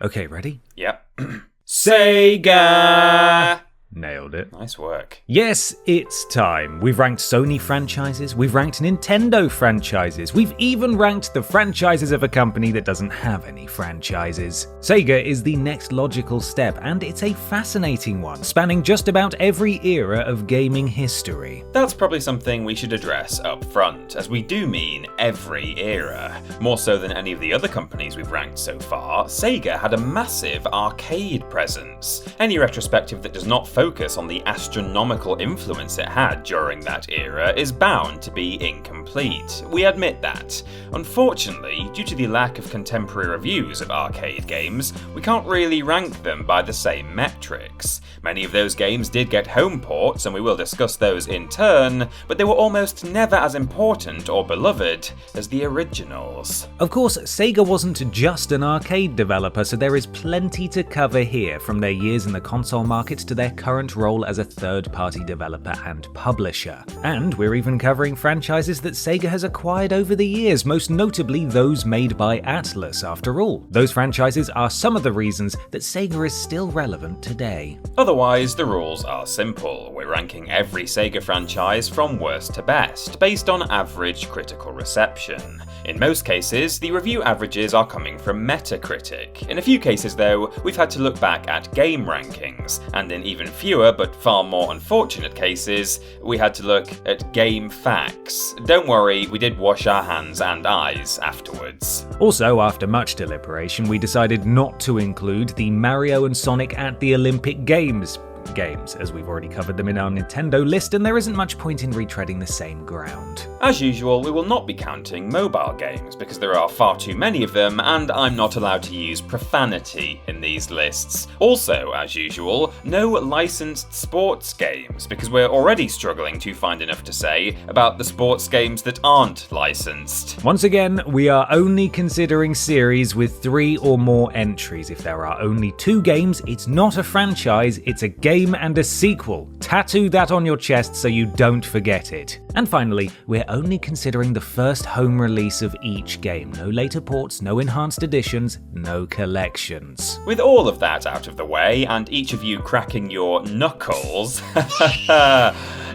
Okay, ready? Yep. Sega! Nailed it. Nice work. Yes, it's time. We've ranked Sony franchises, we've ranked Nintendo franchises, we've even ranked the franchises of a company that doesn't have any franchises. Sega is the next logical step, and it's a fascinating one, spanning just about every era of gaming history. That's probably something we should address up front, as we do mean every era. More so than any of the other companies we've ranked so far, Sega had a massive arcade presence. Any retrospective that does not focus on the astronomical influence it had during that era is bound to be incomplete. We admit that. Unfortunately, due to the lack of contemporary reviews of arcade games, we can't really rank them by the same metrics. Many of those games did get home ports, and we will discuss those in turn, but they were almost never as important or beloved as the originals. Of course, Sega wasn't just an arcade developer, so there is plenty to cover here, from their years in the console market to their current role as a third-party developer and publisher. And we're even covering franchises that Sega has acquired over the years, most notably those made by Atlus, after all. Those franchises are some of the reasons that Sega is still relevant today. Otherwise, the rules are simple. We're ranking every Sega franchise from worst to best, based on average critical reception. In most cases, the review averages are coming from Metacritic. In a few cases though, we've had to look back at game rankings, and in even fewer but far more unfortunate cases, we had to look at game facts. Don't worry, we did wash our hands and eyes afterwards. Also, after much deliberation, we decided not to include the Mario and Sonic at the Olympic Games, as we've already covered them in our Nintendo list, and there isn't much point in retreading the same ground. As usual, we will not be counting mobile games because there are far too many of them, and I'm not allowed to use profanity in these lists. Also, as usual, no licensed sports games because we're already struggling to find enough to say about the sports games that aren't licensed. Once again, we are only considering series with 3 or more entries. If there are only 2 games, it's not a franchise, it's a game and a sequel. Tattoo that on your chest so you don't forget it. And finally, we're only considering the first home release of each game. No later ports, no enhanced editions, no collections. With all of that out of the way, and each of you cracking your knuckles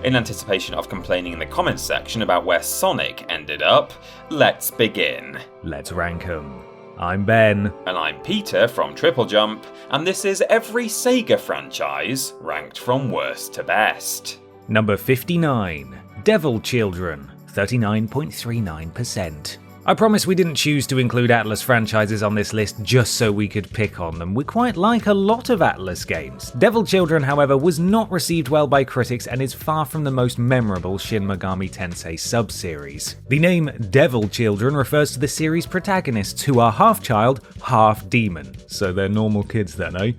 in anticipation of complaining in the comments section about where Sonic ended up, let's begin. Let's rank 'em. I'm Ben. And I'm Peter from TripleJump, and this is every Sega franchise ranked from worst to best. Number 59, Devil Children, 39.39%. I promise we didn't choose to include Atlus franchises on this list just so we could pick on them. We quite like a lot of Atlus games. Devil Children, however, was not received well by critics and is far from the most memorable Shin Megami Tensei sub-series. The name Devil Children refers to the series' protagonists, who are half child, half demon. So they're normal kids then, eh?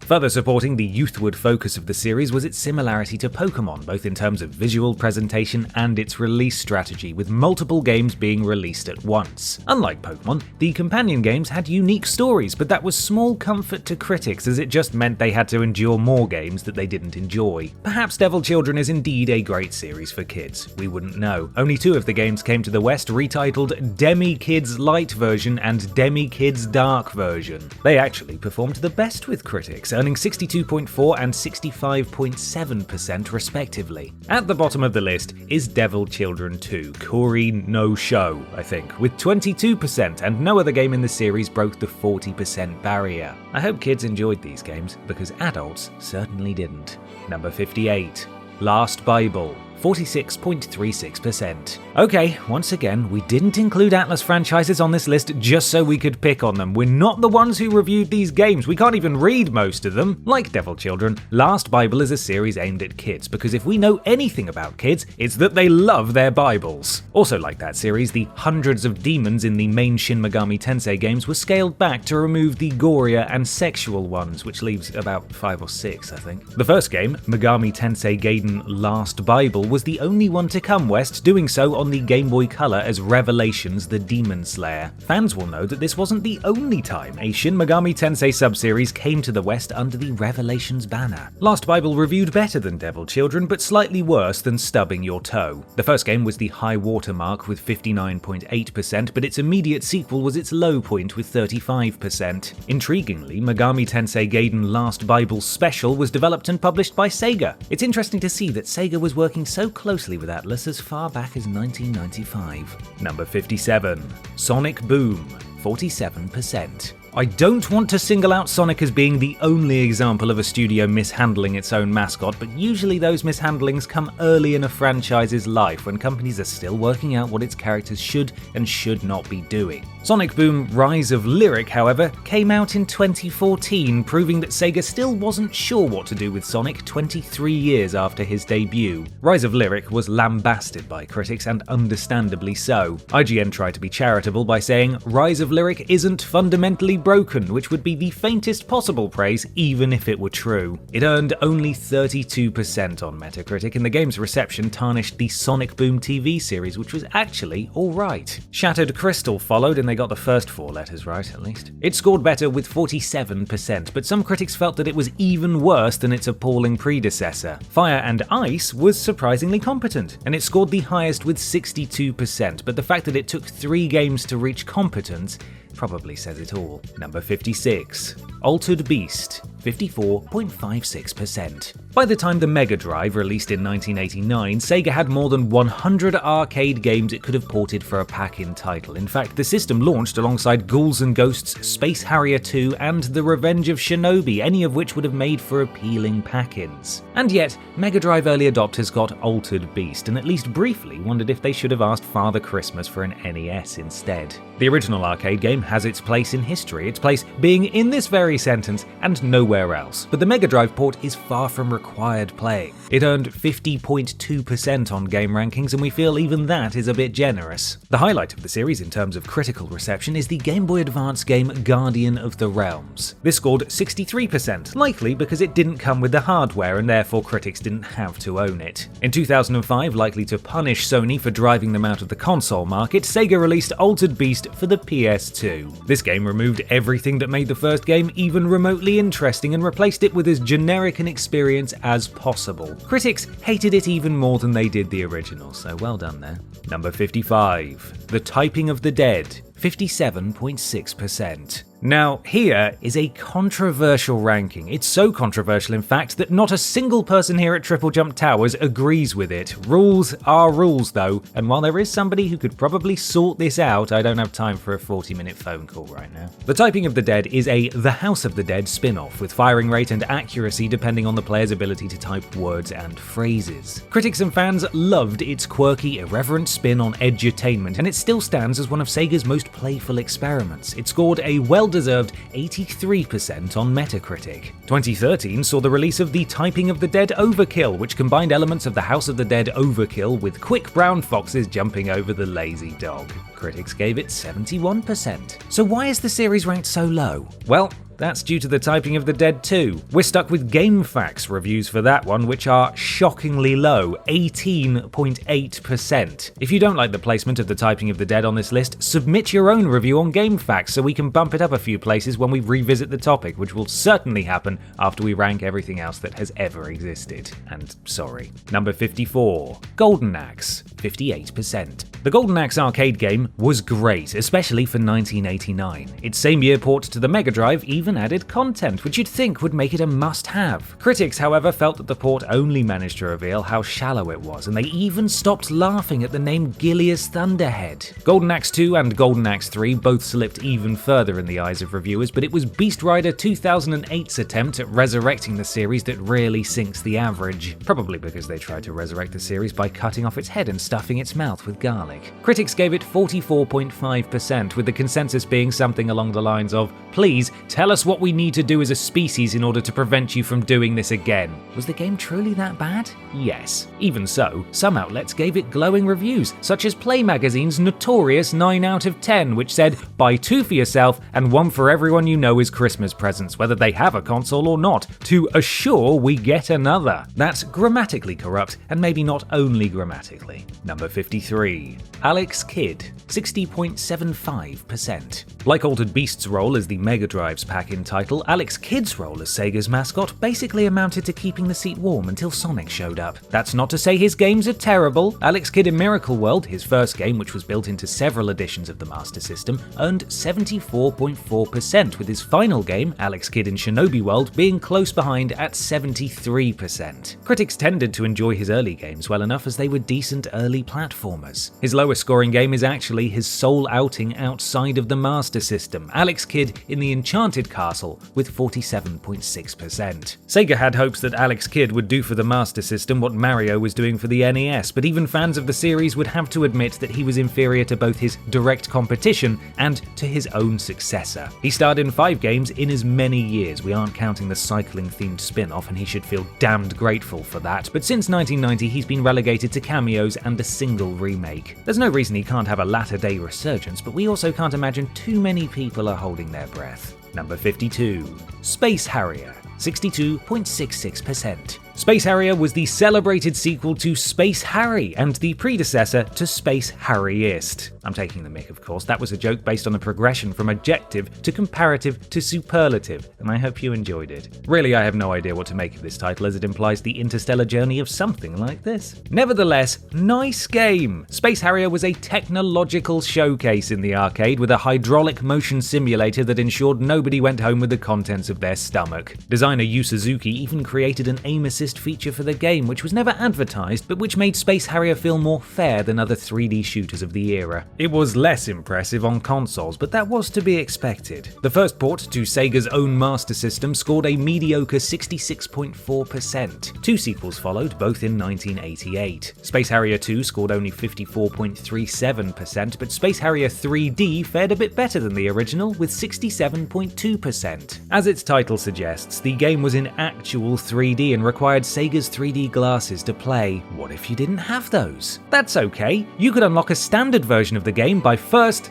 Further supporting the youthward focus of the series was its similarity to Pokemon, both in terms of visual presentation and its release strategy, with multiple games being released at once. Unlike Pokemon, the companion games had unique stories, but that was small comfort to critics, as it just meant they had to endure more games that they didn't enjoy. Perhaps Devil Children is indeed a great series for kids. We wouldn't know. Only 2 of the games came to the West, retitled Demi Kids Light version and Demi Kids Dark version. They actually performed the best with critics, earning 62.4% and 65.7% respectively. At the bottom of the list is Devil Children 2, Kori no Sho, I think, with 22%, and no other game in the series broke the 40% barrier. I hope kids enjoyed these games, because adults certainly didn't. Number 58, Last Bible, 46.36%. Okay, once again, we didn't include Atlus franchises on this list just so we could pick on them. We're not the ones who reviewed these games. We can't even read most of them. Like Devil Children, Last Bible is a series aimed at kids, because if we know anything about kids, it's that they love their Bibles. Also like that series, the hundreds of demons in the main Shin Megami Tensei games were scaled back to remove the gorier and sexual ones, which leaves about 5 or 6, I think. The first game, Megami Tensei Gaiden Last Bible, was the only one to come west, doing so on the Game Boy Color as Revelations: The Demon Slayer. Fans will know that this wasn't the only time a Shin Megami Tensei subseries came to the west under the Revelations banner. Last Bible reviewed better than Devil Children, but slightly worse than Stubbing Your Toe. The first game was the high watermark with 59.8%, but its immediate sequel was its low point with 35%. Intriguingly, Megami Tensei Gaiden Last Bible Special was developed and published by Sega. It's interesting to see that Sega was working so closely with Atlus as far back as 1995. Number 57. Sonic Boom, 47%. I don't want to single out Sonic as being the only example of a studio mishandling its own mascot, but usually those mishandlings come early in a franchise's life when companies are still working out what its characters should and should not be doing. Sonic Boom Rise of Lyric, however, came out in 2014, proving that Sega still wasn't sure what to do with Sonic 23 years after his debut. Rise of Lyric was lambasted by critics, and understandably so. IGN tried to be charitable by saying, "Rise of Lyric isn't fundamentally broken," which would be the faintest possible praise even if it were true. It earned only 32% on Metacritic, and the game's reception tarnished the Sonic Boom TV series, which was actually alright. Shattered Crystal followed, and they got the first 4 letters right, at least. It scored better with 47%, but some critics felt that it was even worse than its appalling predecessor. Fire and Ice was surprisingly competent, and it scored the highest with 62%, but the fact that it took 3 games to reach competence probably says it all. Number 56. Altered Beast, 54.56%. By the time the Mega Drive released in 1989, Sega had more than 100 arcade games it could have ported for a pack-in title. In fact, the system launched alongside Ghouls and Ghosts, Space Harrier 2, and The Revenge of Shinobi, any of which would have made for appealing pack-ins. And yet, Mega Drive early adopters got Altered Beast, and at least briefly wondered if they should have asked Father Christmas for an NES instead. The original arcade game has its place in history, its place being in this very sentence and nowhere else. But the Mega Drive port is far from required playing. It earned 50.2% on game rankings, and we feel even that is a bit generous. The highlight of the series in terms of critical reception is the Game Boy Advance game Guardian of the Realms. This scored 63%, likely because it didn't come with the hardware and therefore critics didn't have to own it. In 2005, likely to punish Sony for driving them out of the console market, Sega released Altered Beast for the PS2. This game removed everything that made the first game even remotely interesting and replaced it with as generic an experience as possible. Critics hated it even more than they did the original, so well done there. Number 55. The Typing of the Dead, 57.6%. Now, here is a controversial ranking. It's so controversial, in fact, that not a single person here at TripleJump Towers agrees with it. Rules are rules, though, and while there is somebody who could probably sort this out, I don't have time for a 40-minute phone call right now. The Typing of the Dead is a The House of the Dead spin-off, with firing rate and accuracy depending on the player's ability to type words and phrases. Critics and fans loved its quirky, irreverent spin on edutainment, and it still stands as one of Sega's most playful experiments. It scored a well-deserved 83% on Metacritic. 2013 saw the release of The Typing of the Dead Overkill, which combined elements of the House of the Dead Overkill with quick brown foxes jumping over the lazy dog. Critics gave it 71%. So why is the series ranked so low? Well, that's due to The Typing of the Dead 2. We're stuck with GameFAQs reviews for that one, which are shockingly low, 18.8%. If you don't like the placement of The Typing of the Dead on this list, submit your own review on GameFAQs so we can bump it up a few places when we revisit the topic, which will certainly happen after we rank everything else that has ever existed. And sorry. Number 54. Golden Axe, 58%. The Golden Axe arcade game was great, especially for 1989. Its same year port to the Mega Drive even added content, which you'd think would make it a must-have. Critics, however, felt that the port only managed to reveal how shallow it was, and they even stopped laughing at the name Gilius Thunderhead. Golden Axe 2 and Golden Axe 3 both slipped even further in the eyes of reviewers, but it was Beast Rider 2008's attempt at resurrecting the series that really sinks the average. Probably because they tried to resurrect the series by cutting off its head and stuffing its mouth with garlic. like. Critics gave it 44.5%, with the consensus being something along the lines of, "Please, tell us what we need to do as a species in order to prevent you from doing this again." Was the game truly that bad? Yes. Even so, some outlets gave it glowing reviews, such as Play Magazine's notorious 9 out of 10, which said, "Buy 2 for yourself and 1 for everyone you know as Christmas presents, whether they have a console or not, to assure we get another." That's grammatically corrupt, and maybe not only grammatically. Number 53. Alex Kidd, 60.75%. Like Altered Beast's role as the Mega Drive's pack-in title, Alex Kidd's role as Sega's mascot basically amounted to keeping the seat warm until Sonic showed up. That's not to say his games are terrible. Alex Kidd in Miracle World, his first game which was built into several editions of the Master System, earned 74.4%, with his final game, Alex Kidd in Shinobi World, being close behind at 73%. Critics tended to enjoy his early games well enough as they were decent early platformers. His lowest scoring game is actually his sole outing outside of the Master System, Alex Kidd in the Enchanted Castle, with 47.6%. Sega had hopes that Alex Kidd would do for the Master System what Mario was doing for the NES, but even fans of the series would have to admit that he was inferior to both his direct competition and to his own successor. He starred in 5 games in as many years. We aren't counting the cycling-themed spin-off, and he should feel damned grateful for that, but since 1990 he's been relegated to cameos and a single remake. There's no reason he can't have a latter-day resurgence, but we also can't imagine too many people are holding their breath. Number 52. Space Harrier, 62.66%. Space Harrier was the celebrated sequel to Space Harry and the predecessor to Space Harriest. I'm taking the mick, of course. That was a joke based on a progression from adjective to comparative to superlative, and I hope you enjoyed it. Really, I have no idea what to make of this title, as it implies the interstellar journey of something like this. Nevertheless, nice game! Space Harrier was a technological showcase in the arcade with a hydraulic motion simulator that ensured nobody went home with the contents of their stomach. Designer Yu Suzuki even created an aim assist feature for the game, which was never advertised, but which made Space Harrier feel more fair than other 3D shooters of the era. It was less impressive on consoles, but that was to be expected. The first port to Sega's own Master System scored a mediocre 66.4%. 2 sequels followed, both in 1988. Space Harrier 2 scored only 54.37%, but Space Harrier 3D fared a bit better than the original, with 67.2%. As its title suggests, the game was in actual 3D and required Sega's 3D glasses to play. What if you didn't have those? That's okay. You could unlock a standard version of the game by first,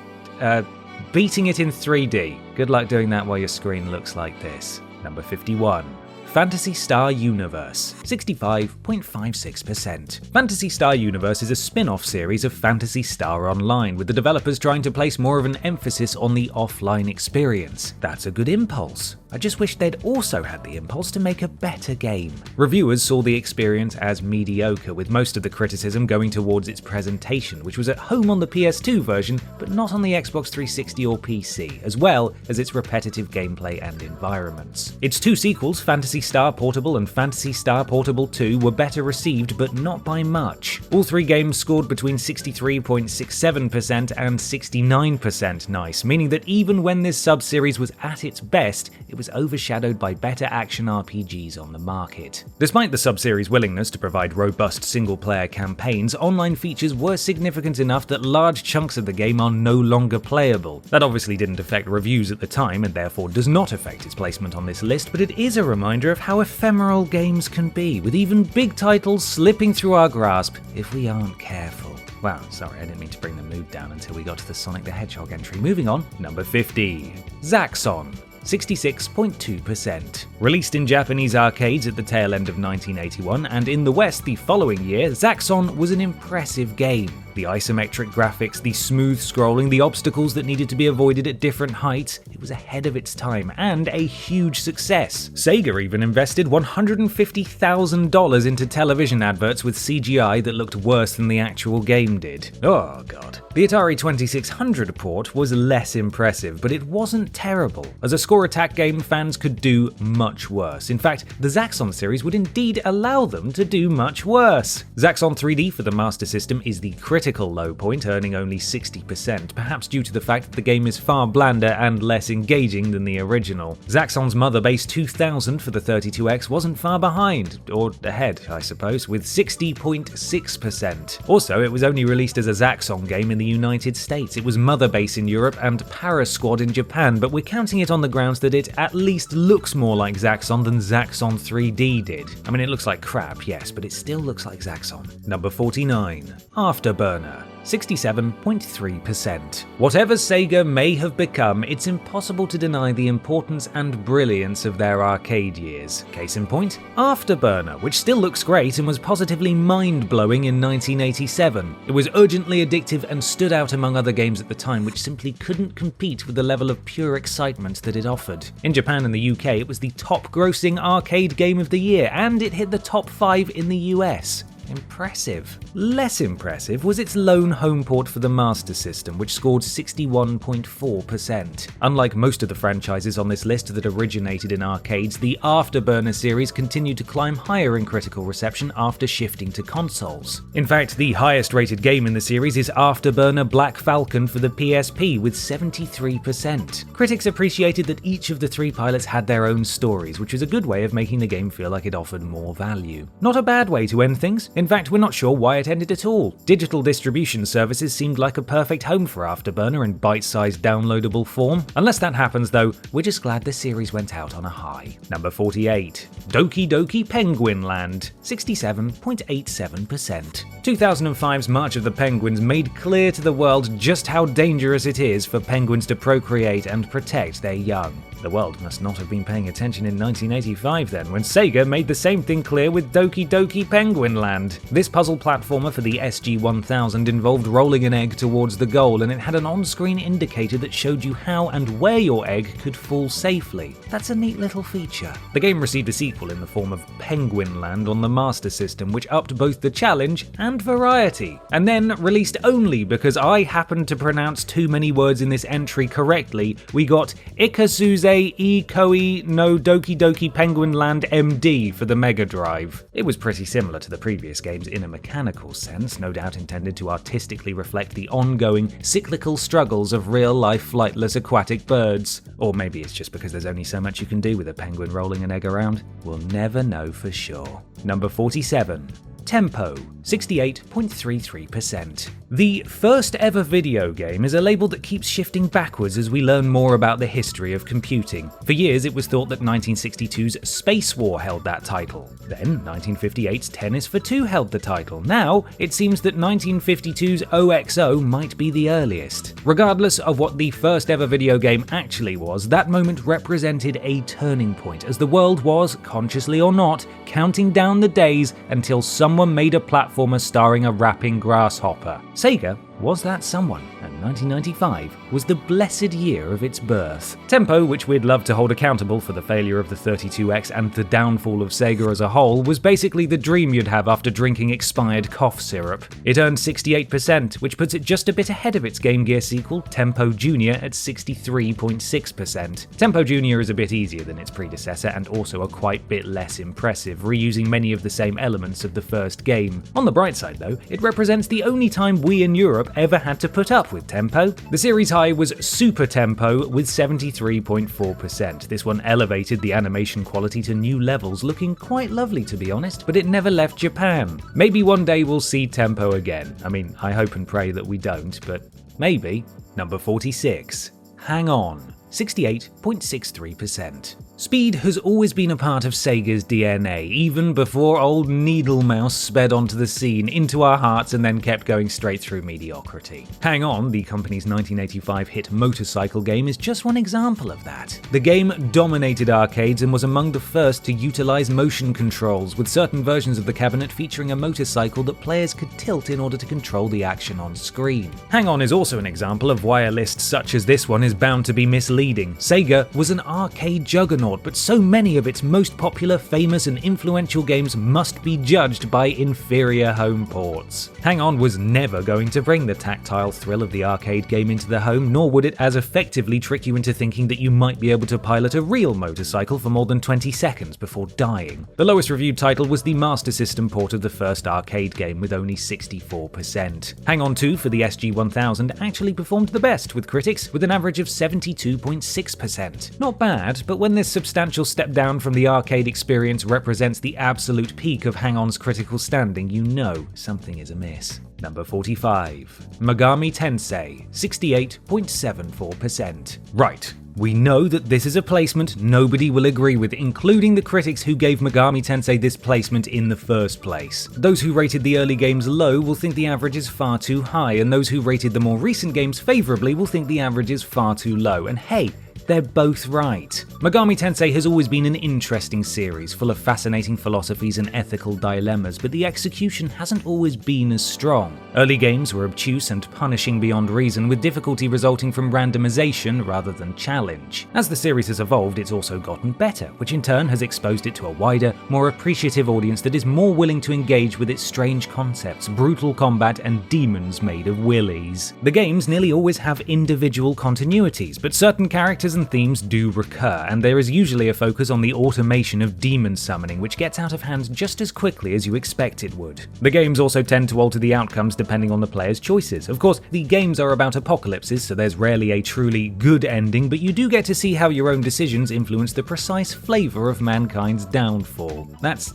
beating it in 3D. Good luck doing that while your screen looks like this. Number 51. Phantasy Star Universe, 65.56%. Phantasy Star Universe is a spin-off series of Phantasy Star Online, with the developers trying to place more of an emphasis on the offline experience. That's a good impulse. I just wish they'd also had the impulse to make a better game. Reviewers saw the experience as mediocre, with most of the criticism going towards its presentation, which was at home on the PS2 version, but not on the Xbox 360 or PC, as well as its repetitive gameplay and environments. Its 2 sequels, Phantasy Star Portable and Phantasy Star Portable 2, were better received, but not by much. All 3 games scored between 63.67% and 69% nice, meaning that even when this sub-series was at its best, it was overshadowed by better action RPGs on the market. Despite the sub-series' willingness to provide robust single-player campaigns, online features were significant enough that large chunks of the game are no longer playable. That obviously didn't affect reviews at the time, and therefore does not affect its placement on this list, but it is a reminder of how ephemeral games can be, with even big titles slipping through our grasp if we aren't careful. Wow, sorry, I didn't mean to bring the mood down until we got to the Sonic the Hedgehog entry. Moving on, number 50. Zaxxon, 66.2%. Released in Japanese arcades at the tail end of 1981, and in the West the following year, Zaxxon was an impressive game. The isometric graphics, the smooth scrolling, the obstacles that needed to be avoided at different heights, it was ahead of its time and a huge success. Sega even invested $150,000 into television adverts with CGI that looked worse than the actual game did. Oh god. The Atari 2600 port was less impressive, but it wasn't terrible. As a score attack game, fans could do much worse. In fact, the Zaxxon series would indeed allow them to do much worse. Zaxxon 3D for the Master System is the critical critical low point, earning only 60%, perhaps due to the fact that the game is far blander and less engaging than the original. Zaxxon's mother base 2000 for the 32X wasn't far behind, or ahead, I suppose, with 60.6%. Also, it was only released as a Zaxxon game in the United States. It was mother base in Europe and Para Squad in Japan, but we're counting it on the grounds that it at least looks more like Zaxxon than Zaxxon 3D did. I mean, it looks like crap, yes, but it still looks like Zaxxon. Number 49. Afterburner. 67.3%. Whatever Sega may have become, it's impossible to deny the importance and brilliance of their arcade years. Case in point, Afterburner, which still looks great and was positively mind-blowing in 1987. It was urgently addictive and stood out among other games at the time which simply couldn't compete with the level of pure excitement that it offered. In Japan and the UK, it was the top-grossing arcade game of the year, and it hit the top 5 in the US. Impressive. Less impressive was its lone home port for the Master System, which scored 61.4%. Unlike most of the franchises on this list that originated in arcades, the Afterburner series continued to climb higher in critical reception after shifting to consoles. In fact, the highest rated game in the series is Afterburner Black Falcon for the PSP with 73%. Critics appreciated that each of the three pilots had their own stories, which was a good way of making the game feel like it offered more value. Not a bad way to end things. In fact, we're not sure why it ended at all. Digital distribution services seemed like a perfect home for Afterburner in bite-sized downloadable form. Unless that happens though, we're just glad the series went out on a high. Number 48. DokiDoki Penguin Land. 67.87%. 2005's March of the Penguins made clear to the world just how dangerous it is for penguins to procreate and protect their young. The world must not have been paying attention in 1985 then, when Sega made the same thing clear with DokiDoki Penguin Land. This puzzle platformer for the SG-1000 involved rolling an egg towards the goal, and it had an on-screen indicator that showed you how and where your egg could fall safely. That's a neat little feature. The game received a sequel in the form of Penguin Land on the Master System, which upped both the challenge and variety. And then, released only because I happened to pronounce too many words in this entry correctly, we got Ikasuze Ikoi no DokiDoki Penguin Land MD for the Mega Drive. It was pretty similar to the previous games in a mechanical sense, no doubt intended to artistically reflect the ongoing, cyclical struggles of real-life flightless aquatic birds. Or maybe it's just because there's only so much you can do with a penguin rolling an egg around. We'll never know for sure. Number 47. Tempo, 68.33%. The first ever video game is a label that keeps shifting backwards as we learn more about the history of computing. For years it was thought that 1962's Space War held that title. Then 1958's Tennis for Two held the title. Now it seems that 1952's OXO might be the earliest. Regardless of what the first ever video game actually was, that moment represented a turning point as the world was, consciously or not, counting down the days until someone made a platformer starring a rapping grasshopper. Sega was that someone, and 1995 was the blessed year of its birth. Tempo, which we'd love to hold accountable for the failure of the 32X and the downfall of Sega as a whole, was basically the dream you'd have after drinking expired cough syrup. It earned 68%, which puts it just a bit ahead of its Game Gear sequel, Tempo Jr. at 63.6%. Tempo Jr. is a bit easier than its predecessor and also a quite bit less impressive, reusing many of the same elements of the first game. On the bright side though, it represents the only time we in Europe ever had to put up with Tempo. The series high was Super Tempo with 73.4%. This one elevated the animation quality to new levels, looking quite lovely to be honest, but it never left Japan. Maybe one day we'll see Tempo again. I mean, I hope and pray that we don't, but maybe. Number 46. Hang On. 68.63%. Speed has always been a part of Sega's DNA, even before old Needle Mouse sped onto the scene, into our hearts and then kept going straight through mediocrity. Hang On, the company's 1985 hit motorcycle game, is just one example of that. The game dominated arcades and was among the first to utilize motion controls, with certain versions of the cabinet featuring a motorcycle that players could tilt in order to control the action on screen. Hang On is also an example of why a list such as this one is bound to be misleading. Sega was an arcade juggernaut juggernaut, but so many of its most popular, famous and influential games must be judged by inferior home ports. Hang On was never going to bring the tactile thrill of the arcade game into the home, nor would it as effectively trick you into thinking that you might be able to pilot a real motorcycle for more than 20 seconds before dying. The lowest reviewed title was the Master System port of the first arcade game with only 64%. Hang On 2 for the SG-1000 actually performed the best with critics, with an average of 72.6%. Not bad, but when this substantial step down from the arcade experience represents the absolute peak of Hang On's critical standing, you know something is amiss. Number 45. Megami Tensei, 68.74%. Right. We know that this is a placement nobody will agree with, including the critics who gave Megami Tensei this placement in the first place. Those who rated the early games low will think the average is far too high, and those who rated the more recent games favourably will think the average is far too low. And hey, they're both right. Megami Tensei has always been an interesting series, full of fascinating philosophies and ethical dilemmas, but the execution hasn't always been as strong. Early games were obtuse and punishing beyond reason, with difficulty resulting from randomization rather than challenge. As the series has evolved, it's also gotten better, which in turn has exposed it to a wider, more appreciative audience that is more willing to engage with its strange concepts, brutal combat, and demons made of willies. The games nearly always have individual continuities, but certain characters and themes do recur, and there is usually a focus on the automation of demon summoning, which gets out of hand just as quickly as you expect it would. The games also tend to alter the outcomes depending on the player's choices. Of course, the games are about apocalypses, so there's rarely a truly good ending, but you do get to see how your own decisions influence the precise flavour of mankind's downfall. That's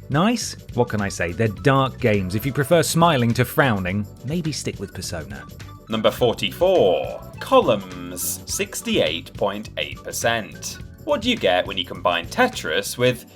nice? What can I say? They're dark games. If you prefer smiling to frowning, maybe stick with Persona. Number 44. Columns, 68.8%. What do you get when you combine Tetris with...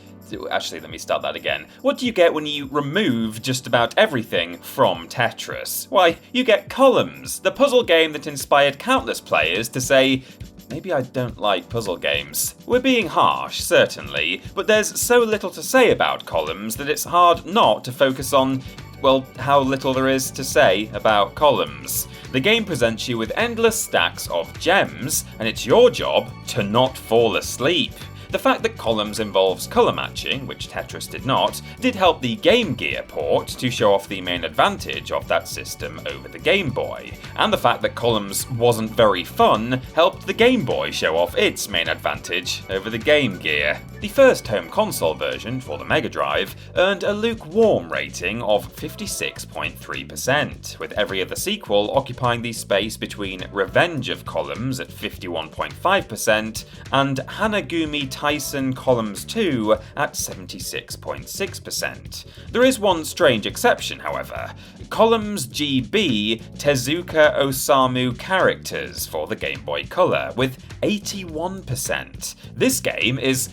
Actually, let me start that again. What do you get when you remove just about everything from Tetris? Why, you get Columns, the puzzle game that inspired countless players to say, maybe I don't like puzzle games. We're being harsh, certainly, but there's so little to say about Columns that it's hard not to focus on, well, how little there is to say about Columns. The game presents you with endless stacks of gems, and it's your job to not fall asleep. The fact that Columns involves colour matching, which Tetris did not, did help the Game Gear port to show off the main advantage of that system over the Game Boy. And the fact that Columns wasn't very fun helped the Game Boy show off its main advantage over the Game Gear. The first home console version, for the Mega Drive, earned a lukewarm rating of 56.3%, with every other sequel occupying the space between Revenge of Columns at 51.5% and Hanagumi Tyson Columns 2 at 76.6%. There is one strange exception, however. Columns GB Tezuka Osamu characters for the Game Boy Color, with 81%. This game is...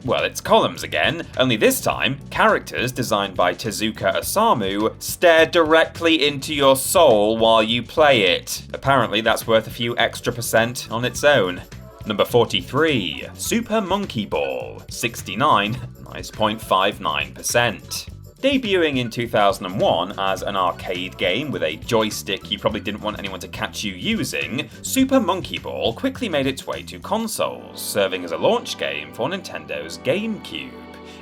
well, it's Columns again, only this time, characters designed by Tezuka Osamu stare directly into your soul while you play it. Apparently that's worth a few extra % on its own. Number 43, Super Monkey Ball, 69.59%. Debuting in 2001 as an arcade game with a joystick you probably didn't want anyone to catch you using, Super Monkey Ball quickly made its way to consoles, serving as a launch game for Nintendo's GameCube.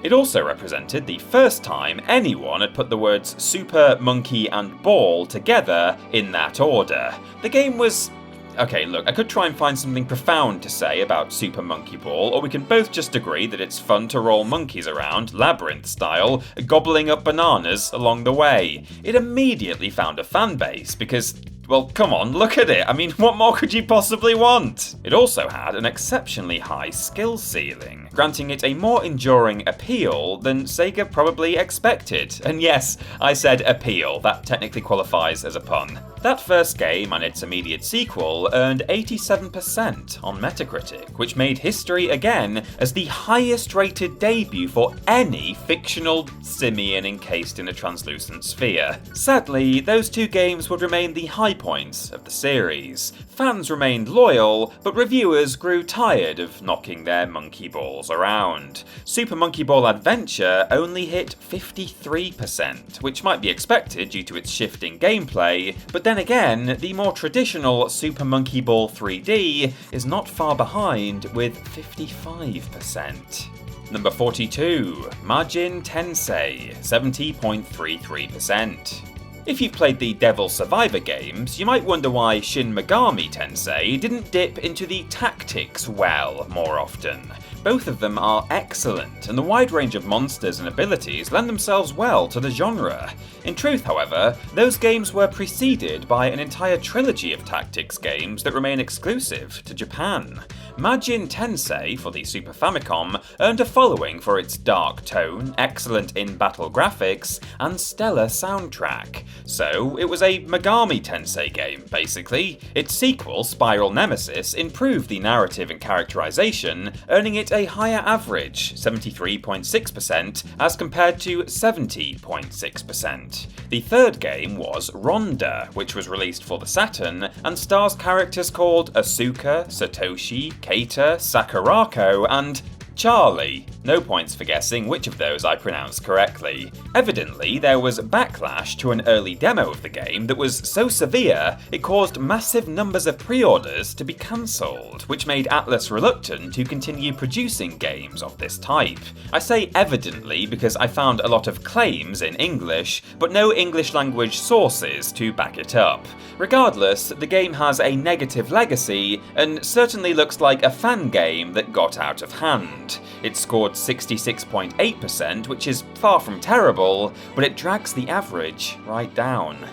It also represented the first time anyone had put the words Super, Monkey and Ball together in that order. The game was... okay, look, I could try and find something profound to say about Super Monkey Ball, or we can both just agree that it's fun to roll monkeys around, labyrinth style, gobbling up bananas along the way. It immediately found a fan base because, well, come on, look at it. I mean, what more could you possibly want? It also had an exceptionally high skill ceiling, granting it a more enduring appeal than Sega probably expected. And yes, I said appeal, that technically qualifies as a pun. That first game and its immediate sequel earned 87% on Metacritic, which made history again as the highest rated debut for any fictional simian encased in a translucent sphere. Sadly, those two games would remain the high points of the series. fans remained loyal, but reviewers grew tired of knocking their monkey balls around. Super Monkey Ball Adventure only hit 53%, which might be expected due to its shifting gameplay, but then again, the more traditional Super Monkey Ball 3D is not far behind with 55%. Number 42, Majin Tensei, 70.33%. If you've played the Devil Survivor games, you might wonder why Shin Megami Tensei didn't dip into the tactics well more often. Both of them are excellent, and the wide range of monsters and abilities lend themselves well to the genre. In truth, however, those games were preceded by an entire trilogy of tactics games that remain exclusive to Japan. Majin Tensei for the Super Famicom earned a following for its dark tone, excellent in-battle graphics, and stellar soundtrack. So, it was a Megami Tensei game, basically. Its sequel, Spiral Nemesis, improved the narrative and characterization, earning it a higher average, 73.6%, as compared to 70.6%. The third game was Ronda, which was released for the Saturn, and stars characters called Asuka, Satoshi, Keita, Sakurako, and Charlie. No points for guessing which of those I pronounced correctly. Evidently, there was backlash to an early demo of the game that was so severe it caused massive numbers of pre-orders to be cancelled, which made Atlus reluctant to continue producing games of this type. I say evidently because I found a lot of claims in English, but no English language sources to back it up. Regardless, the game has a negative legacy and certainly looks like a fan game that got out of hand. It scored 66.8%, which is far from terrible, but it drags the average right down.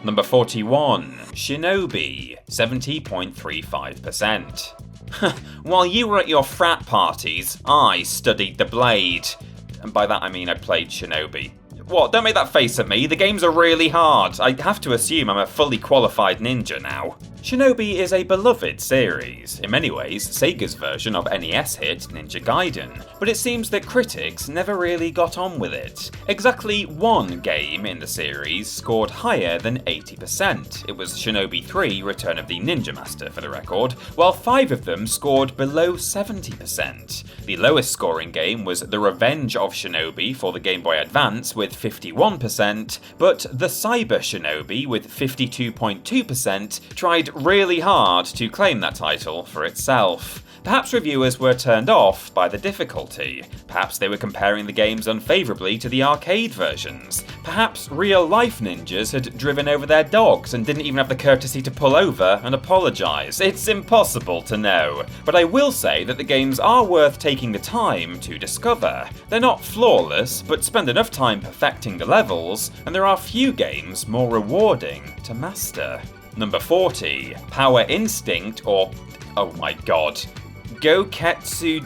Number 41, Shinobi, 70.35%. While you were at your frat parties, I studied the blade. And by that I mean I played Shinobi. What? Don't make that face at me, the games are really hard. I have to assume I'm a fully qualified ninja now. Shinobi is a beloved series, in many ways Sega's version of NES hit Ninja Gaiden, but it seems that critics never really got on with it. Exactly one game in the series scored higher than 80%. It was Shinobi 3 Return of the Ninja Master for the record, while 5 of them scored below 70%. The lowest scoring game was The Revenge of Shinobi for the Game Boy Advance with 51%, but The Cyber Shinobi with 52.2% tried really hard to claim that title for itself. Perhaps reviewers were turned off by the difficulty. Perhaps they were comparing the games unfavourably to the arcade versions. Perhaps real-life ninjas had driven over their dogs and didn't even have the courtesy to pull over and apologise. It's impossible to know. But I will say that the games are worth taking the time to discover. They're not flawless, but spend enough time perfecting the levels, and there are few games more rewarding to master. Number 40, Power Instinct, or, oh my god, Goketsu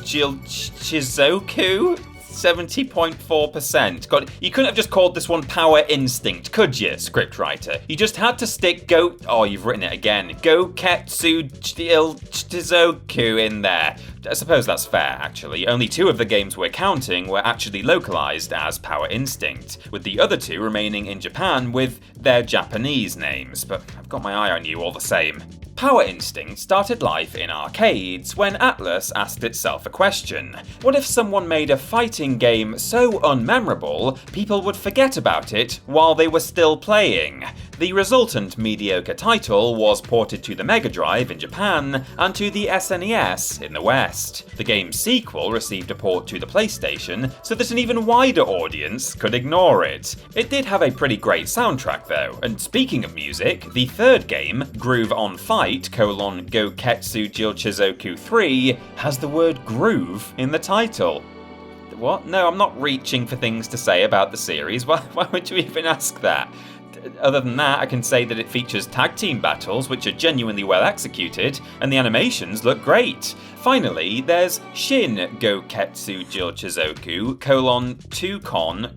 Chizoku? 70.4%. God, you couldn't have just called this one Power Instinct, could you, scriptwriter? You just had to stick oh, you've written it again. Goketsu Chizoku in there. I suppose that's fair, actually. Only 2 of the games we're counting were actually localized as Power Instinct, with the other 2 remaining in Japan with their Japanese names, but I've got my eye on you all the same. Power Instinct started life in arcades when Atlus asked itself a question. What if someone made a fighting game so unmemorable, people would forget about it while they were still playing? The resultant mediocre title was ported to the Mega Drive in Japan and to the SNES in the West. The game's sequel received a port to the PlayStation so that an even wider audience could ignore it. It did have a pretty great soundtrack though, and speaking of music, the third game, Groove on Fight, Goketsu Jilchizoku 3, has the word groove in the title. What? No, I'm not reaching for things to say about the series. Why would you even ask that? Other than that, I can say that it features tag team battles which are genuinely well executed, and the animations look great. Finally, there's Shin Goketsu Jilchizoku, Tukon,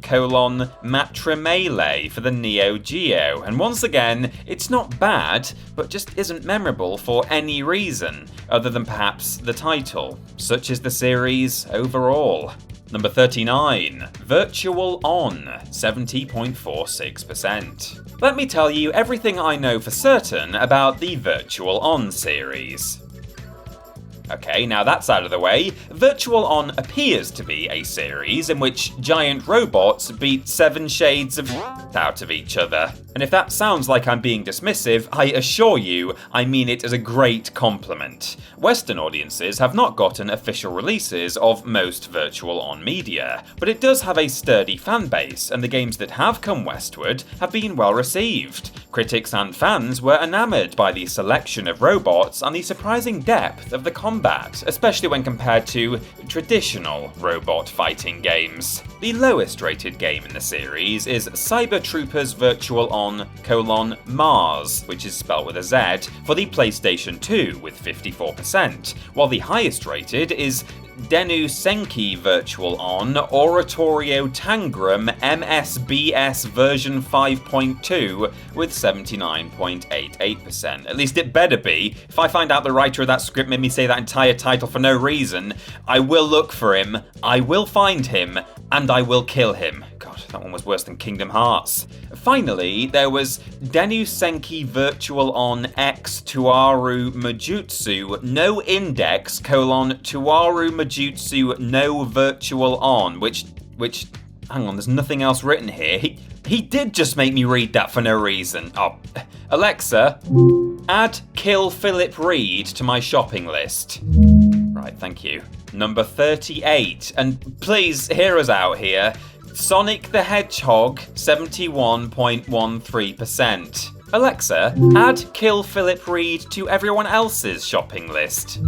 Matrimele for the Neo Geo, and once again, it's not bad, but just isn't memorable for any reason, other than perhaps the title. Such is the series overall. Number 39, Virtualon, 70.46%. Let me tell you everything I know for certain about the Virtualon series. Okay, now that's out of the way, Virtualon appears to be a series in which giant robots beat 7 shades of out of each other. And if that sounds like I'm being dismissive, I assure you, I mean it as a great compliment. Western audiences have not gotten official releases of most Virtualon media, but it does have a sturdy fan base, and the games that have come westward have been well received. Critics and fans were enamoured by the selection of robots and the surprising depth of the combat, especially when compared to traditional robot fighting games. The lowest rated game in the series is Cyber Troopers Virtualon: Mars, which is spelled with a Z, for the PlayStation 2 with 54%, while the highest rated is Denu Senki Virtualon Oratorio Tangram MSBS version 5.2 with 79.88%. At least it better be. If I find out the writer of that script made me say that entire title for no reason, I will look for him, I will find him, and I will kill him. God, that one was worse than Kingdom Hearts. Finally, there was Denu Senki Virtualon X Tuaru Majutsu No Index Tuaru Majutsu No Virtualon, which, hang on, there's nothing else written here. He did just make me read that for no reason. Oh, Alexa, add Kill Philip Reed to my shopping list. Right, thank you. Number 38, and please hear us out here. Sonic the Hedgehog, 71.13%. Alexa, add Kill Philip Reed to everyone else's shopping list.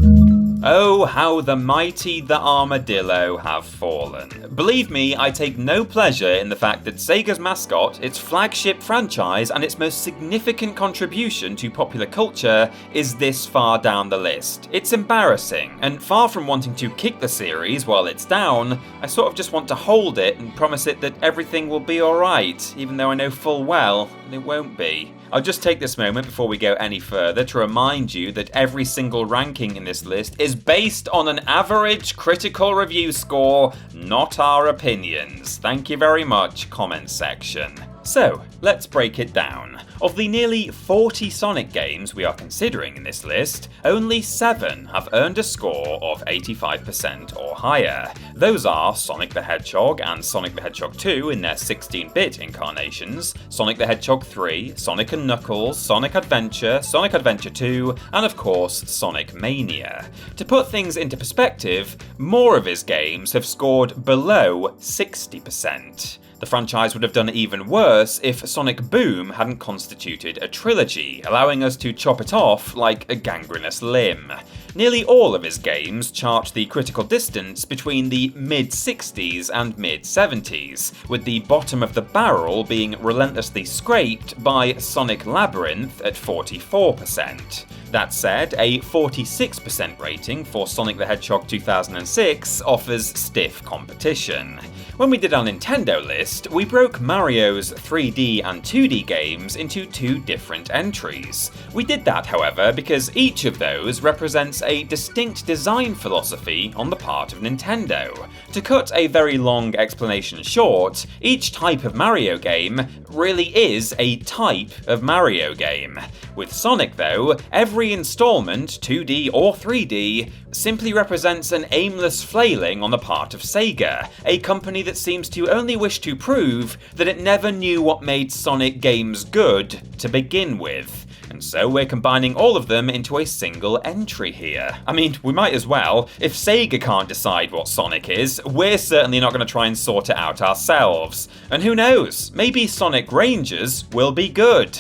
Oh, how the mighty the armadillo have fallen. Believe me, I take no pleasure in the fact that Sega's mascot, its flagship franchise, and its most significant contribution to popular culture is this far down the list. It's embarrassing, and far from wanting to kick the series while it's down, I sort of just want to hold it and promise it that everything will be alright, even though I know full well that it won't be. I'll just take this moment before we go any further to remind you that every single ranking in this list is based on an average critical review score, not our opinions. Thank you very much, comment section. So, let's break it down. Of the nearly 40 Sonic games we are considering in this list, only 7 have earned a score of 85% or higher. Those are Sonic the Hedgehog and Sonic the Hedgehog 2 in their 16-bit incarnations, Sonic the Hedgehog 3, Sonic & Knuckles, Sonic Adventure, Sonic Adventure 2, and of course Sonic Mania. To put things into perspective, more of his games have scored below 60%. The franchise would have done even worse if Sonic Boom hadn't constituted a trilogy, allowing us to chop it off like a gangrenous limb. Nearly all of his games chart the critical distance between the mid-60s and mid-70s, with the bottom of the barrel being relentlessly scraped by Sonic Labyrinth at 44%. That said, a 46% rating for Sonic the Hedgehog 2006 offers stiff competition. When we did our Nintendo list, we broke Mario's 3D and 2D games into 2 different entries. We did that, however, because each of those represents a distinct design philosophy on the part of Nintendo. To cut a very long explanation short, each type of Mario game really is a type of Mario game. With Sonic, though, every installment, 2D or 3D, simply represents an aimless flailing on the part of Sega, a company that seems to only wish to prove that it never knew what made Sonic games good to begin with. And so we're combining all of them into a single entry here. I mean, we might as well. If Sega can't decide what Sonic is, we're certainly not going to try and sort it out ourselves. And who knows, maybe Sonic Rangers will be good.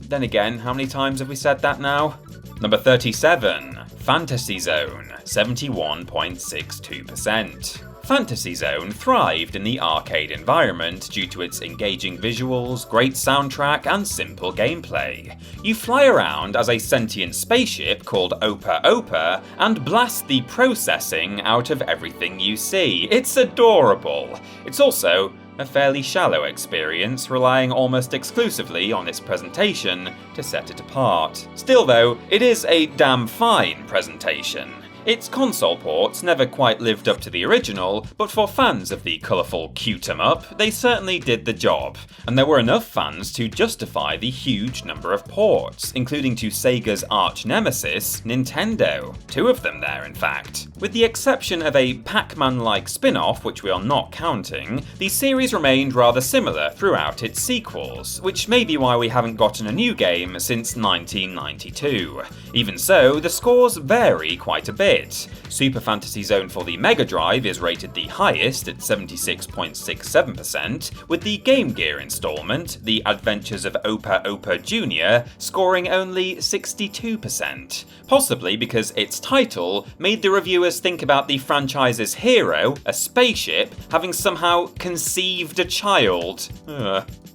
Then again, how many times have we said that now? Number 37, Phantasy Zone, 71.62%. Phantasy Zone thrived in the arcade environment due to its engaging visuals, great soundtrack, and simple gameplay. You fly around as a sentient spaceship called Opa Opa and blast the processing out of everything you see. It's adorable. It's also a fairly shallow experience, relying almost exclusively on its presentation to set it apart. Still though, it is a damn fine presentation. Its console ports never quite lived up to the original, but for fans of the colourful cute-em-up, they certainly did the job, and there were enough fans to justify the huge number of ports, including to Sega's arch-nemesis, Nintendo. 2 of them there, in fact. With the exception of a Pac-Man-like spin-off, which we are not counting, the series remained rather similar throughout its sequels, which may be why we haven't gotten a new game since 1992. Even so, the scores vary quite a bit. Super Fantasy Zone for the Mega Drive is rated the highest at 76.67%, with the Game Gear installment, The Adventures of Opa Opa Jr., scoring only 62%, possibly because its title made the reviewers think about the franchise's hero, a spaceship, having somehow conceived a child.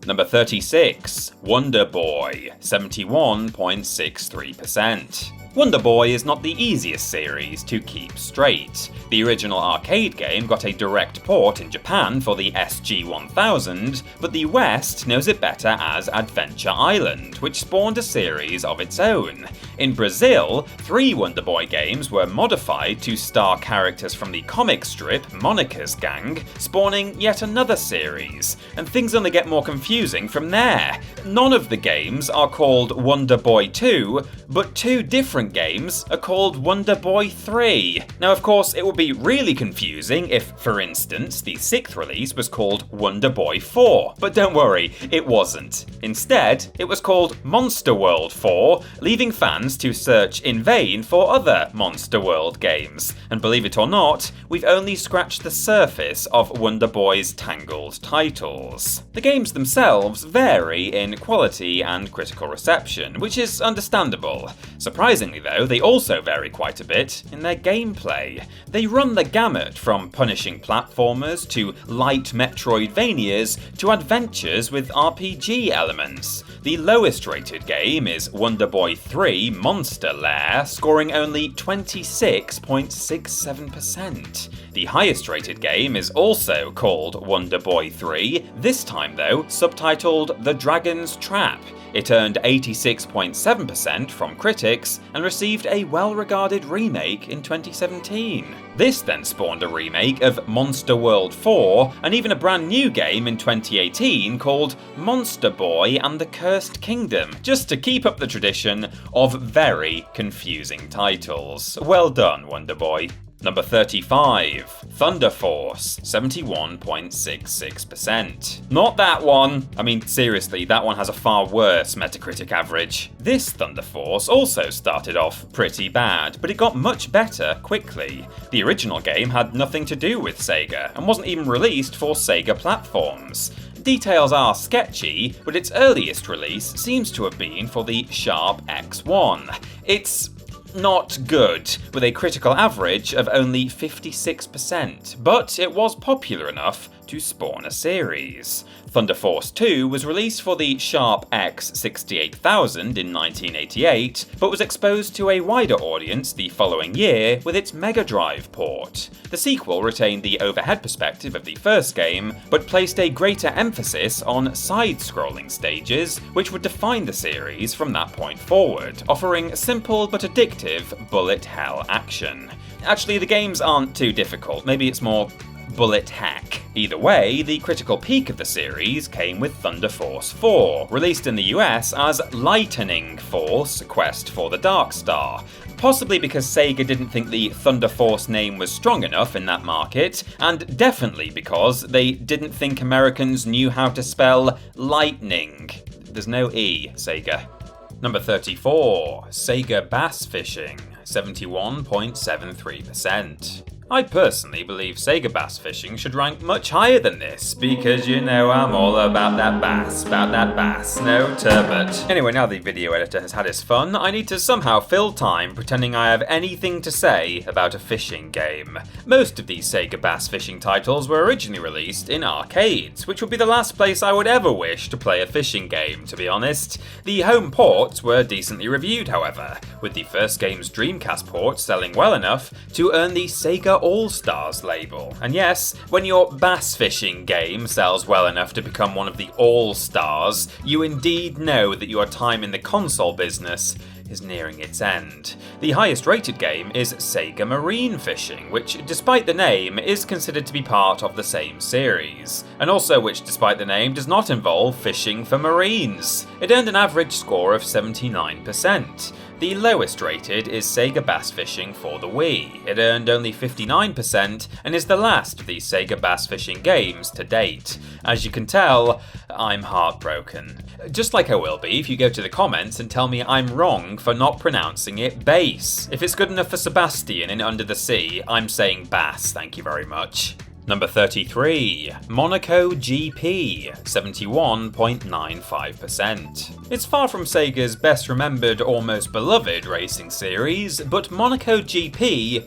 Number 36, Wonder Boy, 71.63%. Wonder Boy is not the easiest series to keep straight. The original arcade game got a direct port in Japan for the SG-1000, but the West knows it better as Adventure Island, which spawned a series of its own. In Brazil, 3 Wonder Boy games were modified to star characters from the comic strip Monica's Gang, spawning yet another series, and things only get more confusing from there. None of the games are called Wonder Boy 2, but 2 different games are called Wonder Boy 3. Now, of course, it would be really confusing if, for instance, the 6th release was called Wonder Boy 4, but don't worry, it wasn't. Instead, it was called Monster World 4, leaving fans to search in vain for other Monster World games. And believe it or not, we've only scratched the surface of Wonder Boy's tangled titles. The games themselves vary in quality and critical reception, which is understandable. Surprisingly though, they also vary quite a bit in their gameplay. They run the gamut from punishing platformers to light Metroidvanias to adventures with RPG elements. The lowest rated game is Wonder Boy 3 Monster Lair, scoring only 26.67%. The highest rated game is also called Wonder Boy 3, this time though subtitled The Dragon's Trap. It earned 86.7% from critics and received a well-regarded remake in 2017. This then spawned a remake of Monster World 4 and even a brand new game in 2018 called Monster Boy and the Cursed Kingdom, just to keep up the tradition of very confusing titles. Well done, Wonder Boy. Number 35, Thunder Force, 71.66%. Not that one! I mean, seriously, that one has a far worse Metacritic average. This Thunder Force also started off pretty bad, but it got much better quickly. The original game had nothing to do with Sega, and wasn't even released for Sega platforms. Details are sketchy, but its earliest release seems to have been for the Sharp X1. It's not good, with a critical average of only 56%, but it was popular enough to spawn a series. Thunder Force 2 was released for the Sharp X68000 in 1988, but was exposed to a wider audience the following year with its Mega Drive port. The sequel retained the overhead perspective of the first game, but placed a greater emphasis on side-scrolling stages, which would define the series from that point forward, offering simple but addictive bullet hell action. Actually, the games aren't too difficult, maybe it's more bullet heck. Either way, the critical peak of the series came with Thunder Force 4, released in the US as Lightning Force Quest for the Dark Star. Possibly because Sega didn't think the Thunder Force name was strong enough in that market, and definitely because they didn't think Americans knew how to spell lightning. There's no E, Sega. Number 34, Sega Bass Fishing, 71.73%. I personally believe Sega Bass Fishing should rank much higher than this, because you know I'm all about that bass, no turbot. Anyway, now the video editor has had his fun, I need to somehow fill time pretending I have anything to say about a fishing game. Most of these Sega Bass Fishing titles were originally released in arcades, which would be the last place I would ever wish to play a fishing game, to be honest. The home ports were decently reviewed, however, with the first game's Dreamcast port selling well enough to earn the Sega All-Stars label. And yes, when your bass fishing game sells well enough to become one of the All-Stars, you indeed know that your time in the console business is nearing its end. The highest rated game is Sega Marine Fishing, which, despite the name, is considered to be part of the same series, and also which, despite the name, does not involve fishing for marines. It earned an average score of 79%. The lowest rated is Sega Bass Fishing for the Wii. It earned only 59% and is the last of the Sega Bass Fishing games to date. As you can tell, I'm heartbroken. Just like I will be if you go to the comments and tell me I'm wrong for not pronouncing it bass. If it's good enough for Sebastian in Under the Sea, I'm saying bass, thank you very much. Number 33, Monaco GP, 71.95%. It's far from Sega's best remembered or most beloved racing series, but Monaco GP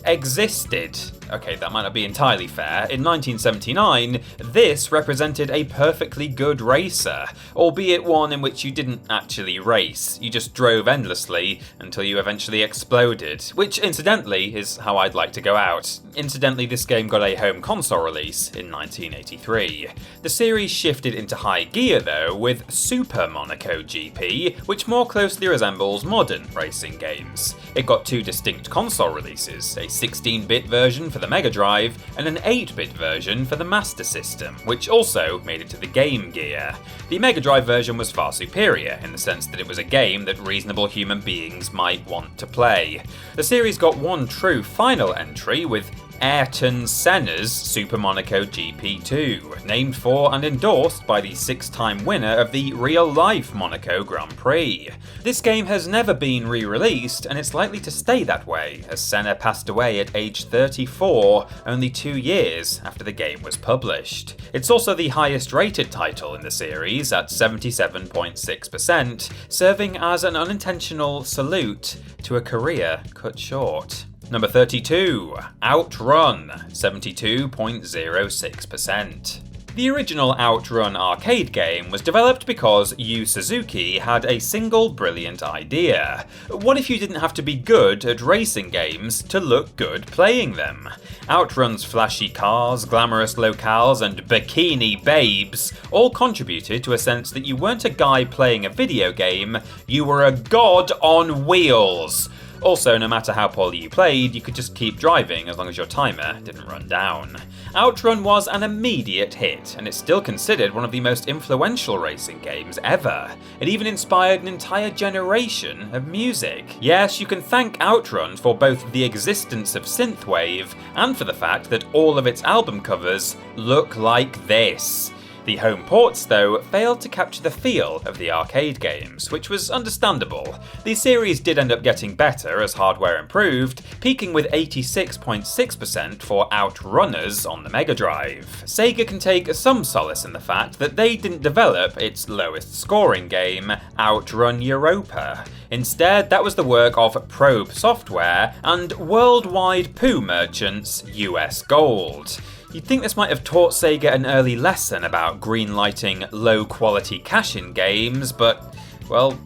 existed. Okay, that might not be entirely fair. In 1979, this represented a perfectly good racer, albeit one in which you didn't actually race. You just drove endlessly until you eventually exploded, which incidentally is how I'd like to go out. Incidentally, this game got a home console release in 1983. The series shifted into high gear though with Super Monaco GP, which more closely resembles modern racing games. It got two distinct console releases, a 16-bit version for the Mega Drive and an 8-bit version for the Master System, which also made it to the Game Gear. The Mega Drive version was far superior in the sense that it was a game that reasonable human beings might want to play. The series got one true final entry with Ayrton Senna's Super Monaco GP2, named for and endorsed by the 6-time winner of the real-life Monaco Grand Prix. This game has never been re-released, and it's likely to stay that way, as Senna passed away at age 34, only 2 years after the game was published. It's also the highest rated title in the series at 77.6%, serving as an unintentional salute to a career cut short. Number 32, OutRun, 72.06%. The original OutRun arcade game was developed because Yu Suzuki had a single brilliant idea. What if you didn't have to be good at racing games to look good playing them? OutRun's flashy cars, glamorous locales, and bikini babes all contributed to a sense that you weren't a guy playing a video game, you were a god on wheels. Also, no matter how poorly you played, you could just keep driving as long as your timer didn't run down. OutRun was an immediate hit, and it's still considered one of the most influential racing games ever. It even inspired an entire generation of music. Yes, you can thank OutRun for both the existence of synthwave and for the fact that all of its album covers look like this. The home ports, though, failed to capture the feel of the arcade games, which was understandable. The series did end up getting better as hardware improved, peaking with 86.6% for Outrunners on the Mega Drive. Sega can take some solace in the fact that they didn't develop its lowest scoring game, OutRun Europa. Instead, that was the work of Probe Software and worldwide poo merchants US Gold. You'd think this might have taught Sega an early lesson about greenlighting low-quality cash-in games, but, well,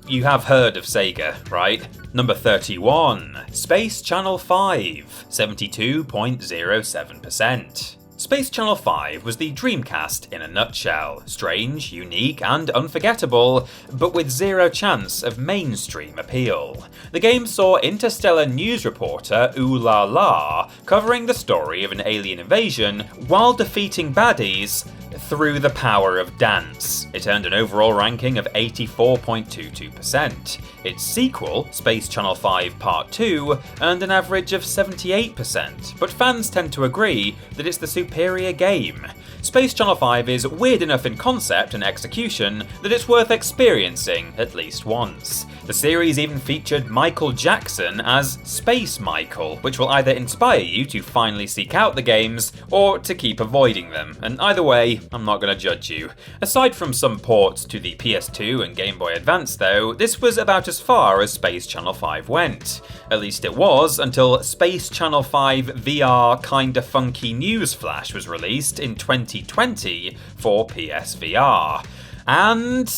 you have heard of Sega, right? Number 31, Space Channel 5, 72.07%. Space Channel 5 was the Dreamcast in a nutshell. Strange, unique, and unforgettable, but with zero chance of mainstream appeal. The game saw interstellar news reporter Ooh La La covering the story of an alien invasion while defeating baddies through the power of dance. It earned an overall ranking of 84.22%. Its sequel, Space Channel 5 Part 2, earned an average of 78%, but fans tend to agree that it's the superior game. Space Channel 5 is weird enough in concept and execution that it's worth experiencing at least once. The series even featured Michael Jackson as Space Michael, which will either inspire you to finally seek out the games or to keep avoiding them, and either way, I'm not going to judge you. Aside from some ports to the PS2 and Game Boy Advance though, this was about as far as Space Channel 5 went. At least it was, until Space Channel 5 VR Kinda Funky News Flash was released in 2020 for PSVR. And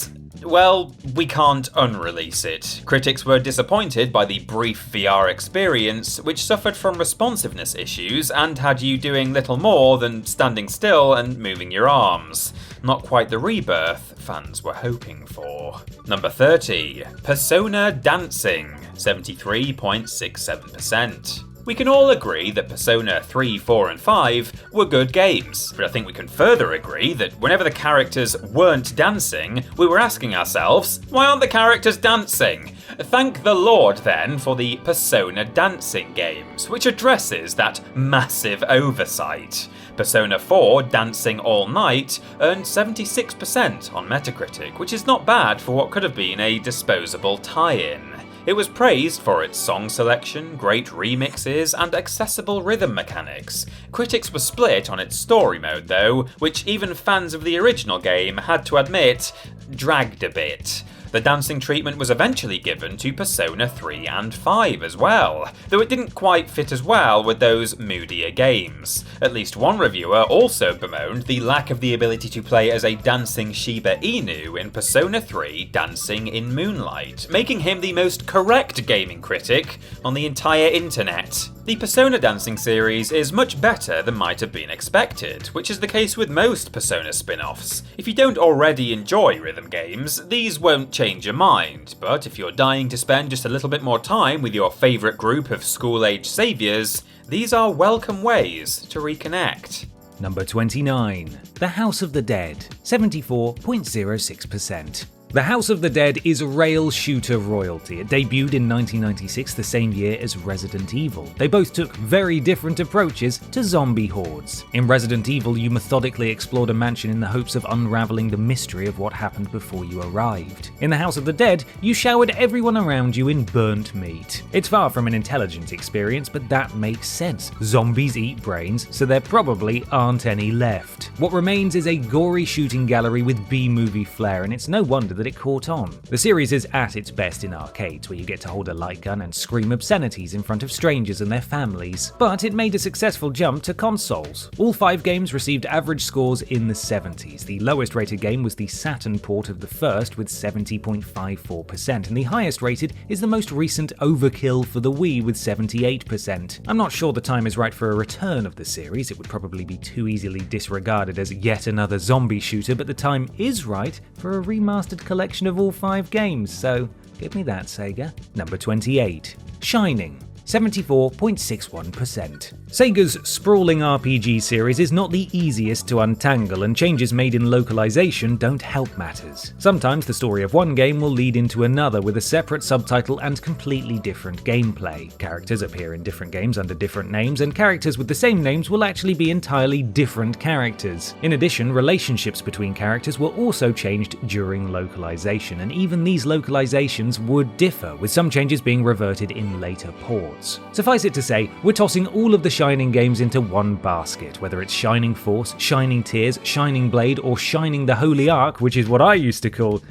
well, we can't unrelease it. Critics were disappointed by the brief VR experience, which suffered from responsiveness issues and had you doing little more than standing still and moving your arms. Not quite the rebirth fans were hoping for. Number 30. Persona Dancing, 73.67%. We can all agree that Persona 3, 4 and 5 were good games, but I think we can further agree that whenever the characters weren't dancing, we were asking ourselves, why aren't the characters dancing? Thank the Lord then for the Persona Dancing games, which addresses that massive oversight. Persona 4 Dancing All Night earned 76% on Metacritic, which is not bad for what could have been a disposable tie-in. It was praised for its song selection, great remixes, and accessible rhythm mechanics. Critics were split on its story mode though, which even fans of the original game had to admit dragged a bit. The dancing treatment was eventually given to Persona 3 and 5 as well, though it didn't quite fit as well with those moodier games. At least one reviewer also bemoaned the lack of the ability to play as a dancing Shiba Inu in Persona 3 Dancing in Moonlight, making him the most correct gaming critic on the entire internet. The Persona Dancing series is much better than might have been expected, which is the case with most Persona spin-offs. If you don't already enjoy rhythm games, these won't change your mind, but if you're dying to spend just a little bit more time with your favourite group of school-age saviours, these are welcome ways to reconnect. Number 29. The House of the Dead, 74.06%. The House of the Dead is rail shooter royalty. It debuted in 1996, the same year as Resident Evil. They both took very different approaches to zombie hordes. In Resident Evil, you methodically explored a mansion in the hopes of unraveling the mystery of what happened before you arrived. In the House of the Dead, you showered everyone around you in burnt meat. It's far from an intelligent experience, but that makes sense. Zombies eat brains, so there probably aren't any left. What remains is a gory shooting gallery with B-movie flair, and it's no wonder that it caught on. The series is at its best in arcades, where you get to hold a light gun and scream obscenities in front of strangers and their families. But it made a successful jump to consoles. All 5 games received average scores in the 70s. The lowest rated game was the Saturn port of the first with 70.54%, and the highest rated is the most recent Overkill for the Wii with 78%. I'm not sure the time is right for a return of the series. It would probably be too easily disregarded as yet another zombie shooter, but the time is right for a remastered collection of all 5 games, so give me that, Sega. Number 28. Shining, 74.61%. Sega's sprawling RPG series is not the easiest to untangle, and changes made in localization don't help matters. Sometimes the story of one game will lead into another with a separate subtitle and completely different gameplay. Characters appear in different games under different names, and characters with the same names will actually be entirely different characters. In addition, relationships between characters were also changed during localization, and even these localizations would differ, with some changes being reverted in later ports. Suffice it to say, we're tossing all of the Shining games into one basket, whether it's Shining Force, Shining Tears, Shining Blade, or Shining the Holy Ark, which is what I used to call...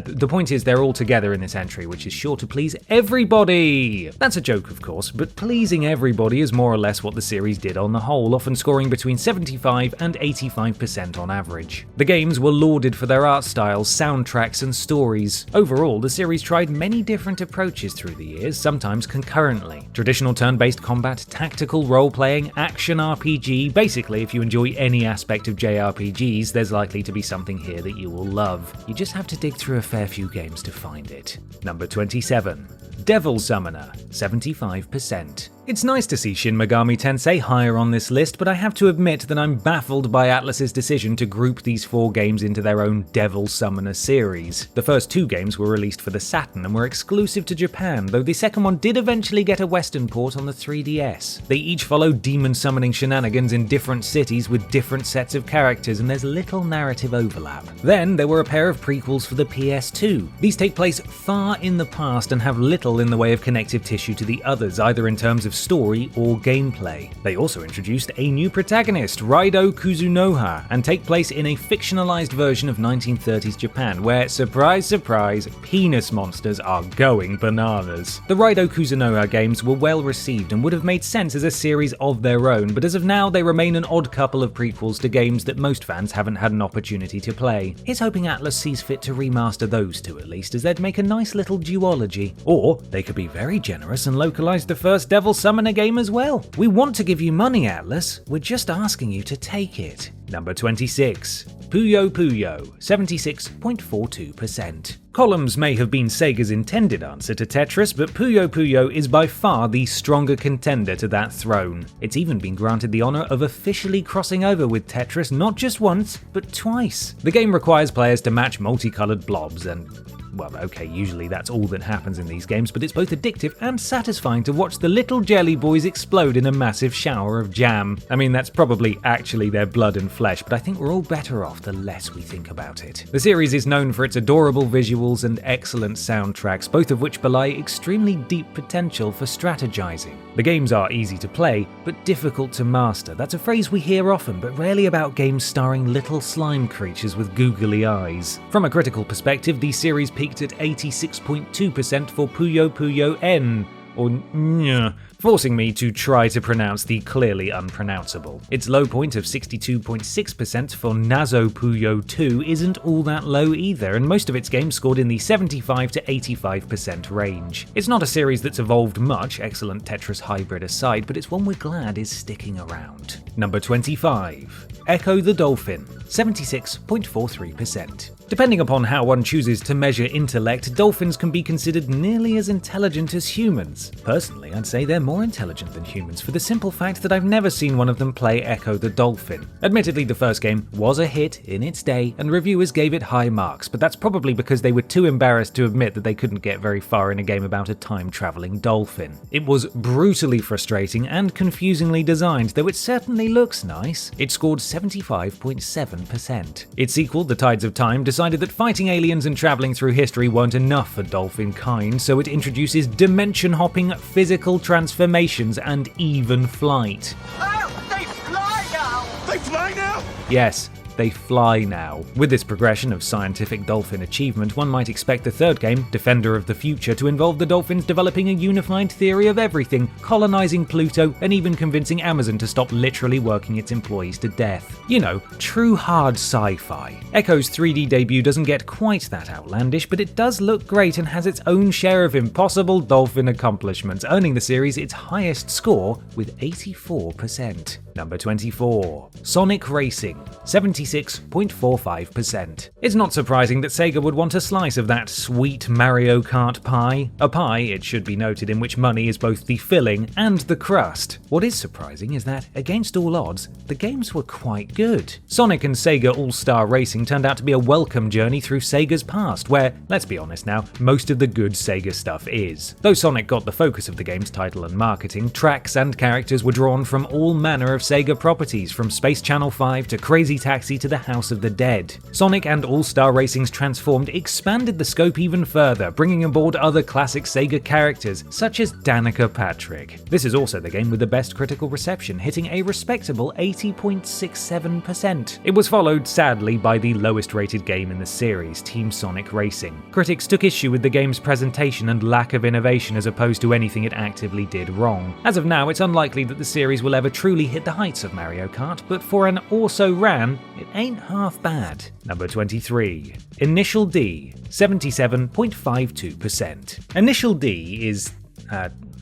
the point is they're all together in this entry, which is sure to please everybody. That's a joke, of course, but pleasing everybody is more or less what the series did on the whole, often scoring between 75 and 85% on average. The games were lauded for their art styles, soundtracks, and stories. Overall, the series tried many different approaches through the years, sometimes concurrently. Traditional turn-based combat, tactical role-playing, action RPG. Basically, if you enjoy any aspect of JRPGs, there's likely to be something here that you will love. You just have to dig through a fair few games to find it. Number 27. Devil Summoner, 75%. It's nice to see Shin Megami Tensei higher on this list, but I have to admit that I'm baffled by Atlus's decision to group these 4 games into their own Devil Summoner series. The first 2 games were released for the Saturn and were exclusive to Japan, though the second one did eventually get a Western port on the 3DS. They each follow demon summoning shenanigans in different cities with different sets of characters, and there's little narrative overlap. Then there were a pair of prequels for the PS2. These take place far in the past and have little little in the way of connective tissue to the others, either in terms of story or gameplay. They also introduced a new protagonist, Raido Kuzunoha, and take place in a fictionalized version of 1930s Japan, where, surprise surprise, penis monsters are going bananas. The Raido Kuzunoha games were well received and would have made sense as a series of their own, but as of now they remain an odd couple of prequels to games that most fans haven't had an opportunity to play. Here's hoping Atlus sees fit to remaster those two at least, as they'd make a nice little duology. Or they could be very generous and localize the first Devil Summoner game as well. We want to give you money, Atlus, we're just asking you to take it. Number 26. Puyo Puyo, 76.42%. Columns may have been Sega's intended answer to Tetris, but Puyo Puyo is by far the stronger contender to that throne. It's even been granted the honour of officially crossing over with Tetris not just once, but twice. The game requires players to match multicoloured blobs and... well, okay, usually that's all that happens in these games, but it's both addictive and satisfying to watch the little jelly boys explode in a massive shower of jam. I mean, that's probably actually their blood and flesh, but I think we're all better off the less we think about it. The series is known for its adorable visuals and excellent soundtracks, both of which belie extremely deep potential for strategizing. The games are easy to play, but difficult to master. That's a phrase we hear often, but rarely about games starring little slime creatures with googly eyes. From a critical perspective, the series peaked at 86.2% for Puyo Puyo N, or Nya, forcing me to try to pronounce the clearly unpronounceable. Its low point of 62.6% for Nazo Puyo 2 isn't all that low either, and most of its games scored in the 75 to 85% range. It's not a series that's evolved much, excellent Tetris hybrid aside, but it's one we're glad is sticking around. Number 25. Ecco the Dolphin, 76.43%. Depending upon how one chooses to measure intellect, dolphins can be considered nearly as intelligent as humans. Personally, I'd say they're more intelligent than humans for the simple fact that I've never seen one of them play Ecco the Dolphin. Admittedly, the first game was a hit in its day, and reviewers gave it high marks, but that's probably because they were too embarrassed to admit that they couldn't get very far in a game about a time-traveling dolphin. It was brutally frustrating and confusingly designed, though it certainly looks nice. It scored 75.7%. Its sequel, The Tides of Time, decided that fighting aliens and travelling through history weren't enough for dolphin kind, so it introduces dimension-hopping physical transformations and even flight. Oh, they fly now! They fly now? Yes, they fly now. With this progression of scientific dolphin achievement, one might expect the third game, Defender of the Future, to involve the dolphins developing a unified theory of everything, colonizing Pluto, and even convincing Amazon to stop literally working its employees to death. You know, true hard sci-fi. Ecco's 3D debut doesn't get quite that outlandish, but it does look great and has its own share of impossible dolphin accomplishments, earning the series its highest score with 84%. Number 24. Sonic Racing, 76.45%. It's not surprising that Sega would want a slice of that sweet Mario Kart pie. A pie, it should be noted, in which money is both the filling and the crust. What is surprising is that, against all odds, the games were quite good. Sonic and Sega All-Star Racing turned out to be a welcome journey through Sega's past, where, let's be honest now, most of the good Sega stuff is. Though Sonic got the focus of the game's title and marketing, tracks and characters were drawn from all manner of Sega properties, from Space Channel 5 to Crazy Taxi to the House of the Dead. Sonic and All-Star Racing's Transformed expanded the scope even further, bringing aboard other classic Sega characters, such as Danica Patrick. This is also the game with the best critical reception, hitting a respectable 80.67%. It was followed, sadly, by the lowest rated game in the series, Team Sonic Racing. Critics took issue with the game's presentation and lack of innovation as opposed to anything it actively did wrong. As of now, it's unlikely that the series will ever truly hit the heights of Mario Kart, but for an also-ran, it ain't half bad. Number 23. Initial D, 77.52%. Initial D is...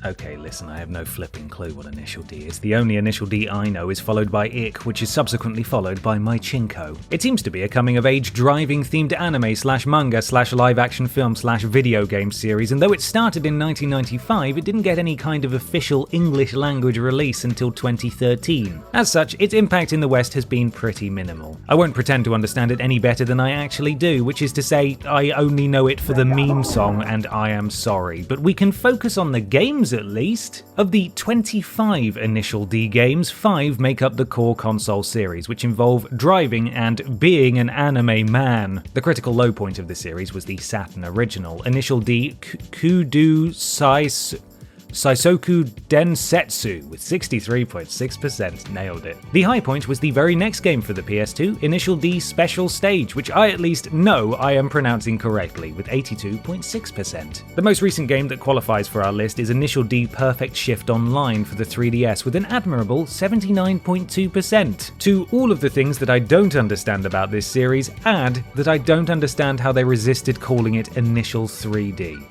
okay, listen, I have no flipping clue what Initial D is. The only Initial D I know is followed by Ick, which is subsequently followed by My Chinko. It seems to be a coming-of-age driving-themed anime/manga/live-action film/video game series, and though it started in 1995, it didn't get any kind of official English-language release until 2013. As such, its impact in the West has been pretty minimal. I won't pretend to understand it any better than I actually do, which is to say, I only know it for the meme song and I Am Sorry, but we can focus on the games at least. Of the 25 Initial D games, 5 make up the core console series, which involve driving and being an anime man. The critical low point of the series was the Saturn original, Initial D Kudo Saisoku Densetsu with 63.6%, nailed it. The high point was the very next game for the PS2, Initial D Special Stage, which I at least know I am pronouncing correctly, with 82.6%. The most recent game that qualifies for our list is Initial D Perfect Shift Online for the 3DS with an admirable 79.2%. To all of the things that I don't understand about this series, add that I don't understand how they resisted calling it Initial 3D.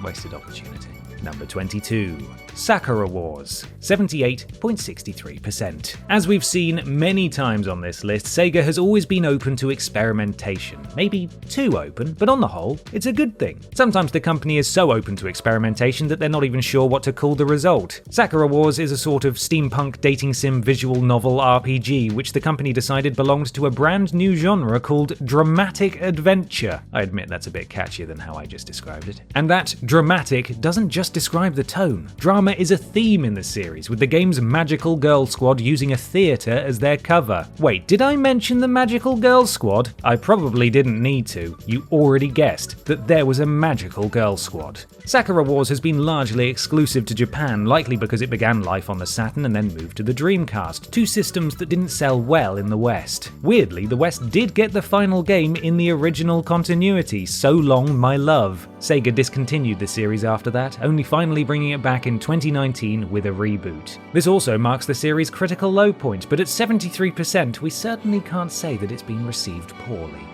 Wasted opportunity. Number 22. Sakura Wars, 78.63%. As we've seen many times on this list, Sega has always been open to experimentation. Maybe too open, but on the whole, it's a good thing. Sometimes the company is so open to experimentation that they're not even sure what to call the result. Sakura Wars is a sort of steampunk dating sim visual novel RPG, which the company decided belonged to a brand new genre called dramatic adventure. I admit that's a bit catchier than how I just described it. And that dramatic doesn't just describe the tone. Drama is a theme in the series, with the game's Magical Girl Squad using a theatre as their cover. Wait, did I mention the Magical Girl Squad? I probably didn't need to. You already guessed that there was a Magical Girl Squad. Sakura Wars has been largely exclusive to Japan, likely because it began life on the Saturn and then moved to the Dreamcast, two systems that didn't sell well in the West. Weirdly, the West did get the final game in the original continuity, So Long My Love. Sega discontinued the series after that, only finally bringing it back in 2019 with a reboot. This also marks the series' critical low point, but at 73%, we certainly can't say that it's been received poorly.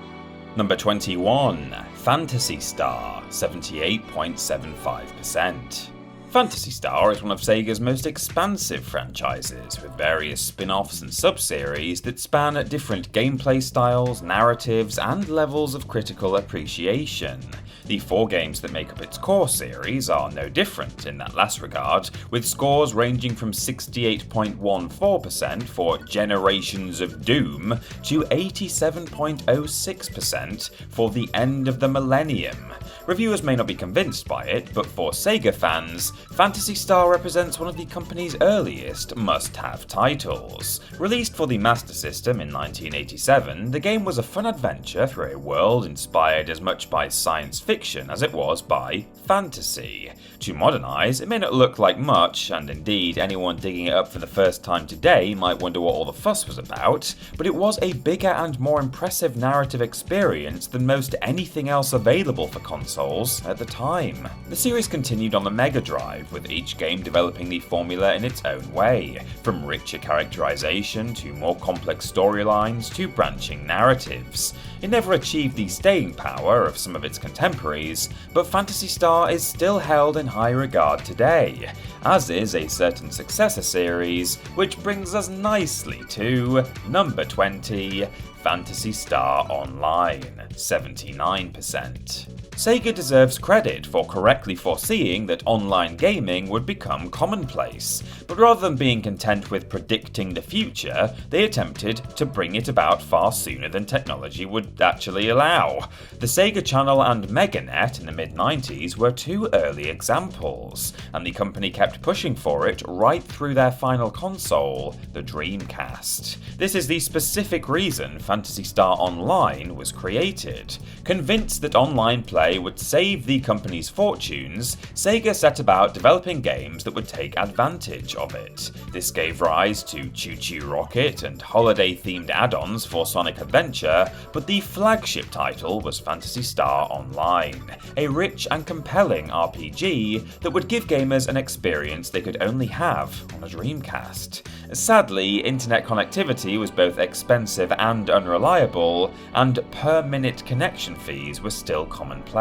Number 21. Phantasy Star, 78.75%. Phantasy Star is one of Sega's most expansive franchises, with various spin-offs and sub-series that span different gameplay styles, narratives, and levels of critical appreciation. The 4 games that make up its core series are no different in that last regard, with scores ranging from 68.14% for Generations of Doom to 87.06% for The End of the Millennium. Reviewers may not be convinced by it, but for Sega fans, Phantasy Star represents one of the company's earliest must-have titles. Released for the Master System in 1987, the game was a fun adventure through a world inspired as much by science fiction as it was by fantasy. To modernise, it may not look like much, and indeed anyone digging it up for the first time today might wonder what all the fuss was about, but it was a bigger and more impressive narrative experience than most anything else available for consoles at the time. The series continued on the Mega Drive, with each game developing the formula in its own way, from richer characterization to more complex storylines to branching narratives. It never achieved the staying power of some of its contemporaries, but Phantasy Star is still held in high regard today, as is a certain successor series, which brings us nicely to number 20, Phantasy Star Online, 79%. Sega deserves credit for correctly foreseeing that online gaming would become commonplace, but rather than being content with predicting the future, they attempted to bring it about far sooner than technology would actually allow. The Sega Channel and MegaNet in the mid-90s were 2 early examples, and the company kept pushing for it right through their final console, the Dreamcast. This is the specific reason Phantasy Star Online was created. Convinced that online play would save the company's fortunes, Sega set about developing games that would take advantage of it. This gave rise to Choo Choo Rocket and holiday-themed add-ons for Sonic Adventure, but the flagship title was Phantasy Star Online, a rich and compelling RPG that would give gamers an experience they could only have on a Dreamcast. Sadly, internet connectivity was both expensive and unreliable, and per-minute connection fees were still commonplace.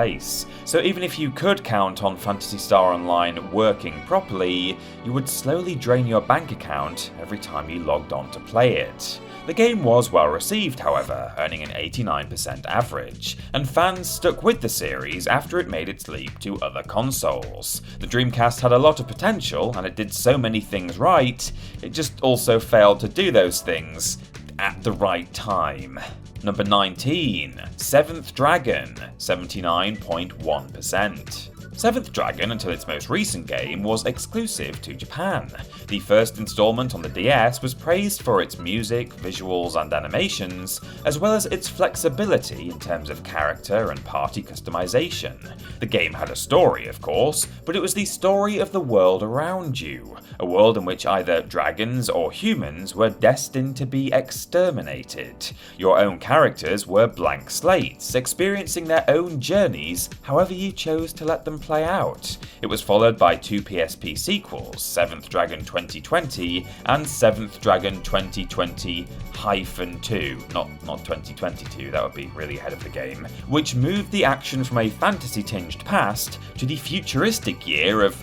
So even if you could count on Phantasy Star Online working properly, you would slowly drain your bank account every time you logged on to play it. The game was well received, however, earning an 89% average, and fans stuck with the series after it made its leap to other consoles. The Dreamcast had a lot of potential, and it did so many things right, it just also failed to do those things at the right time. Number 19, Seventh Dragon, 79.1%. Seventh Dragon, until its most recent game, was exclusive to Japan. The first installment on the DS was praised for its music, visuals and animations, as well as its flexibility in terms of character and party customization. The game had a story, of course, but it was the story of the world around you, a world in which either dragons or humans were destined to be exterminated. Your own characters were blank slates, experiencing their own journeys however you chose to let them play out. It was followed by two PSP sequels, Seventh Dragon 2020 and Seventh Dragon 2020-2, not 2022, that would be really ahead of the game, which moved the action from a fantasy-tinged past to the futuristic year of,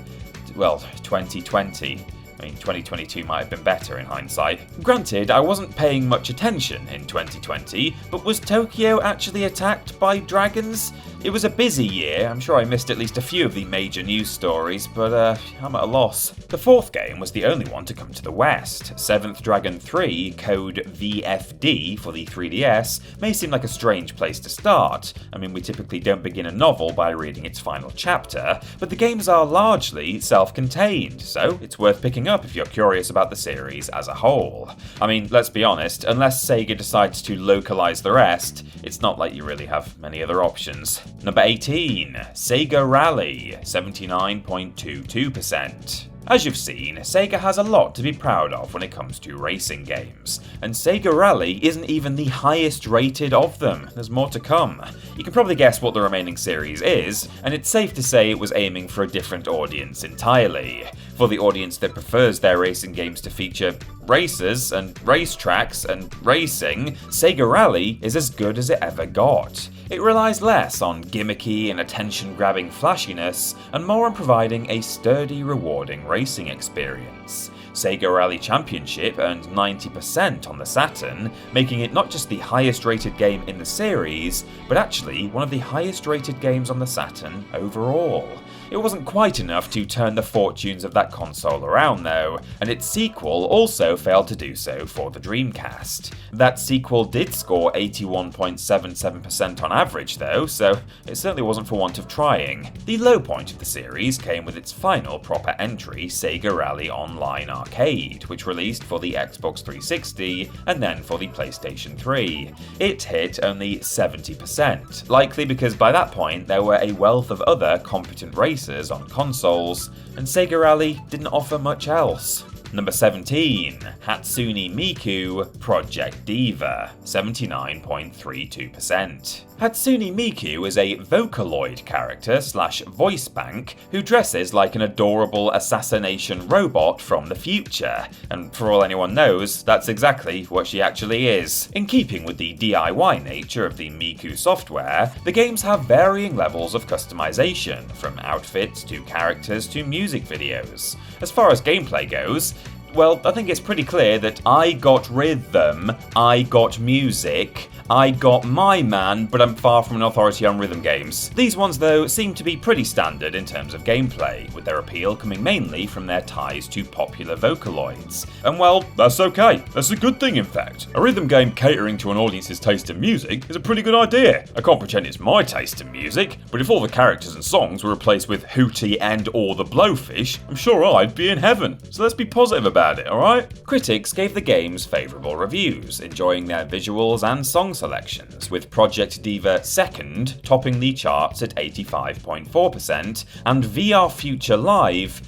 well, 2020. I mean, 2022 might have been better in hindsight. Granted, I wasn't paying much attention in 2020, but was Tokyo actually attacked by dragons? It was a busy year. I'm sure I missed at least a few of the major news stories, but I'm at a loss. The fourth game was the only one to come to the West. Seventh Dragon 3, code VFD for the 3DS, may seem like a strange place to start. I mean, we typically don't begin a novel by reading its final chapter, but the games are largely self-contained, so it's worth picking up if you're curious about the series as a whole. I mean, let's be honest, unless Sega decides to localize the rest, it's not like you really have many other options. Number 18, Sega Rally, 79.22%. As you've seen, Sega has a lot to be proud of when it comes to racing games, and Sega Rally isn't even the highest rated of them. There's more to come. You can probably guess what the remaining series is, and it's safe to say it was aiming for a different audience entirely. For the audience that prefers their racing games to feature racers and racetracks and racing, Sega Rally is as good as it ever got. It relies less on gimmicky and attention-grabbing flashiness, and more on providing a sturdy, rewarding racing experience. Sega Rally Championship earned 90% on the Saturn, making it not just the highest rated game in the series, but actually one of the highest rated games on the Saturn overall. It wasn't quite enough to turn the fortunes of that console around though, and its sequel also failed to do so for the Dreamcast. That sequel did score 81.77% on average though, so it certainly wasn't for want of trying. The low point of the series came with its final proper entry, Sega Rally Online Arcade, which released for the Xbox 360 and then for the PlayStation 3. It hit only 70%, likely because by that point there were a wealth of other competent racers on consoles, and Sega Rally didn't offer much else. Number 17, Hatsune Miku Project DIVA, 79.32%. Hatsune Miku is a Vocaloid character / voice bank who dresses like an adorable assassination robot from the future, and for all anyone knows, that's exactly what she actually is. In keeping with the DIY nature of the Miku software, the games have varying levels of customization, from outfits to characters to music videos. As far as gameplay goes, well, I think it's pretty clear that I got rhythm, I got music, I got my man, but I'm far from an authority on rhythm games. These ones, though, seem to be pretty standard in terms of gameplay, with their appeal coming mainly from their ties to popular Vocaloids. And well, that's okay. That's a good thing, in fact. A rhythm game catering to an audience's taste in music is a pretty good idea. I can't pretend it's my taste in music, but if all the characters and songs were replaced with Hootie and or the Blowfish, I'm sure I'd be in heaven. So let's be positive about it, alright? Critics gave the games favourable reviews, enjoying their visuals and song selections, with Project DIVA second topping the charts at 85.4% and VR Future Live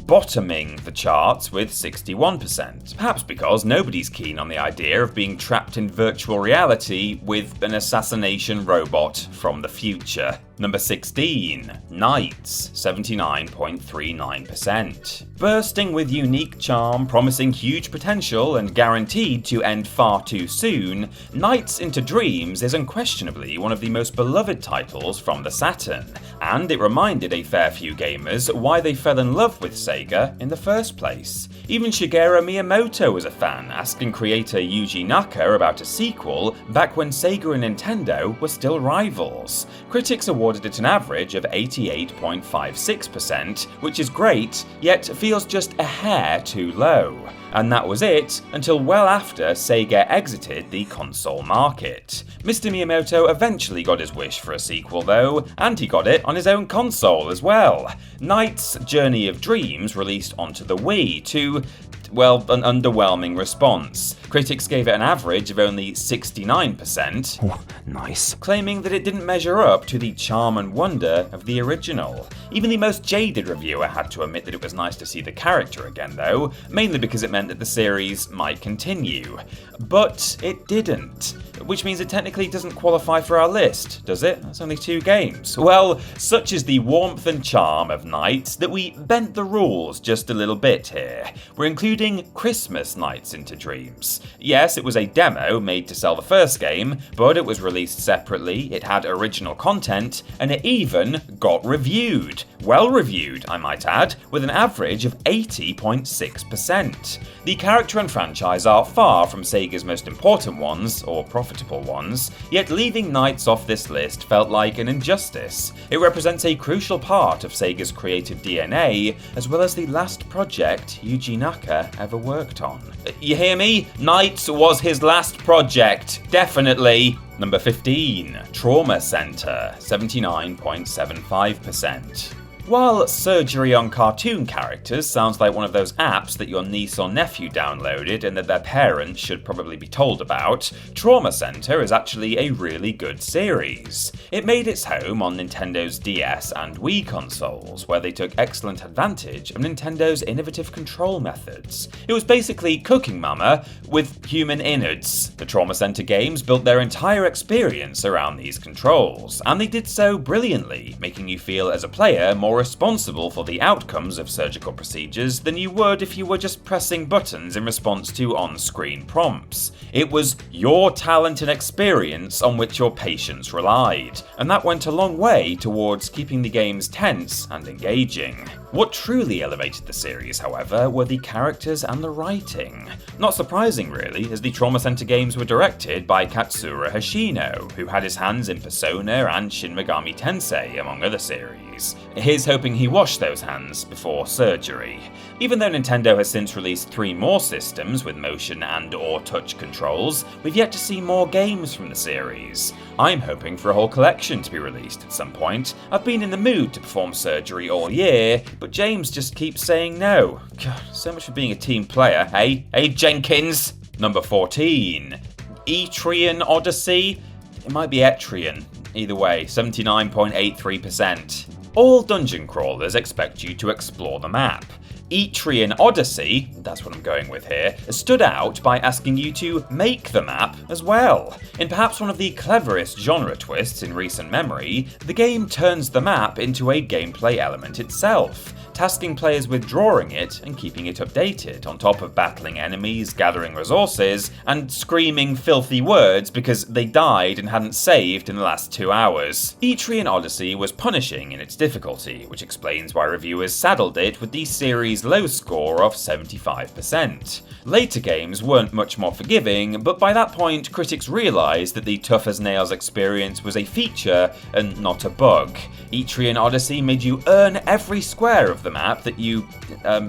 bottoming the charts with 61%, perhaps because nobody's keen on the idea of being trapped in virtual reality with an assassination robot from the future. Number 16, Knights, 79.39%. Bursting with unique charm, promising huge potential, and guaranteed to end far too soon, Knights into Dreams is unquestionably one of the most beloved titles from the Saturn, and it reminded a fair few gamers why they fell in love with Sega in the first place. Even Shigeru Miyamoto was a fan, asking creator Yuji Naka about a sequel back when Sega and Nintendo were still rivals. Critics awarded it an average of 88.56%, which is great, yet feels just a hair too low. And that was it until well after Sega exited the console market. Mr. Miyamoto eventually got his wish for a sequel though, and he got it on his own console as well. Knight's Journey of Dreams released onto the Wii to, well, an underwhelming response. Critics gave it an average of only 69%, Oh, nice. claiming that it didn't measure up to the charm and wonder of the original. Even the most jaded reviewer had to admit that it was nice to see the character again though, mainly because it meant that the series might continue. But it didn't. Which means it technically doesn't qualify for our list, does it? That's only 2 games. Well, such is the warmth and charm of Nights that we bent the rules just a little bit here. We're including Christmas Nights into Dreams. Yes, it was a demo made to sell the first game, but it was released separately, it had original content, and it even got reviewed. Well reviewed, I might add, with an average of 80.6%. The character and franchise are far from Sega's most important ones, or profitable ones, yet leaving Nights off this list felt like an injustice. It represents a crucial part of Sega's creative DNA, as well as the last project Yuji Naka ever worked on. You hear me? Nights was his last project, definitely. Number 15, Trauma Center, 79.75%. While Surgery on Cartoon Characters sounds like one of those apps that your niece or nephew downloaded and that their parents should probably be told about, Trauma Center is actually a really good series. It made its home on Nintendo's DS and Wii consoles, where they took excellent advantage of Nintendo's innovative control methods. It was basically Cooking Mama with human innards. The Trauma Center games built their entire experience around these controls, and they did so brilliantly, making you feel as a player more responsible for the outcomes of surgical procedures than you would if you were just pressing buttons in response to on-screen prompts. It was your talent and experience on which your patients relied, and that went a long way towards keeping the games tense and engaging. What truly elevated the series, however, were the characters and the writing. Not surprising really, as the Trauma Center games were directed by Katsura Hoshino, who had his hands in Persona and Shin Megami Tensei, among other series. Here's hoping he washed those hands before surgery. Even though Nintendo has since released 3 more systems with motion and or touch controls, we've yet to see more games from the series. I'm hoping for a whole collection to be released at some point. I've been in the mood to perform surgery all year, but James just keeps saying no. God, so much for being a team player, eh? Hey, Jenkins! Number 14. Etrian Odyssey? It might be Etrian. Either way, 79.83%. All dungeon crawlers expect you to explore the map. Etrian Odyssey, that's what I'm going with here, stood out by asking you to make the map as well. In perhaps one of the cleverest genre twists in recent memory, the game turns the map into a gameplay element itself, tasking players with drawing it and keeping it updated, on top of battling enemies, gathering resources, and screaming filthy words because they died and hadn't saved in the last 2 hours. Etrian Odyssey was punishing in its difficulty, which explains why reviewers saddled it with the series' low score of 75%. Later games weren't much more forgiving, but by that point critics realised that the tough as nails experience was a feature and not a bug. Etrian Odyssey made you earn every square of the map that you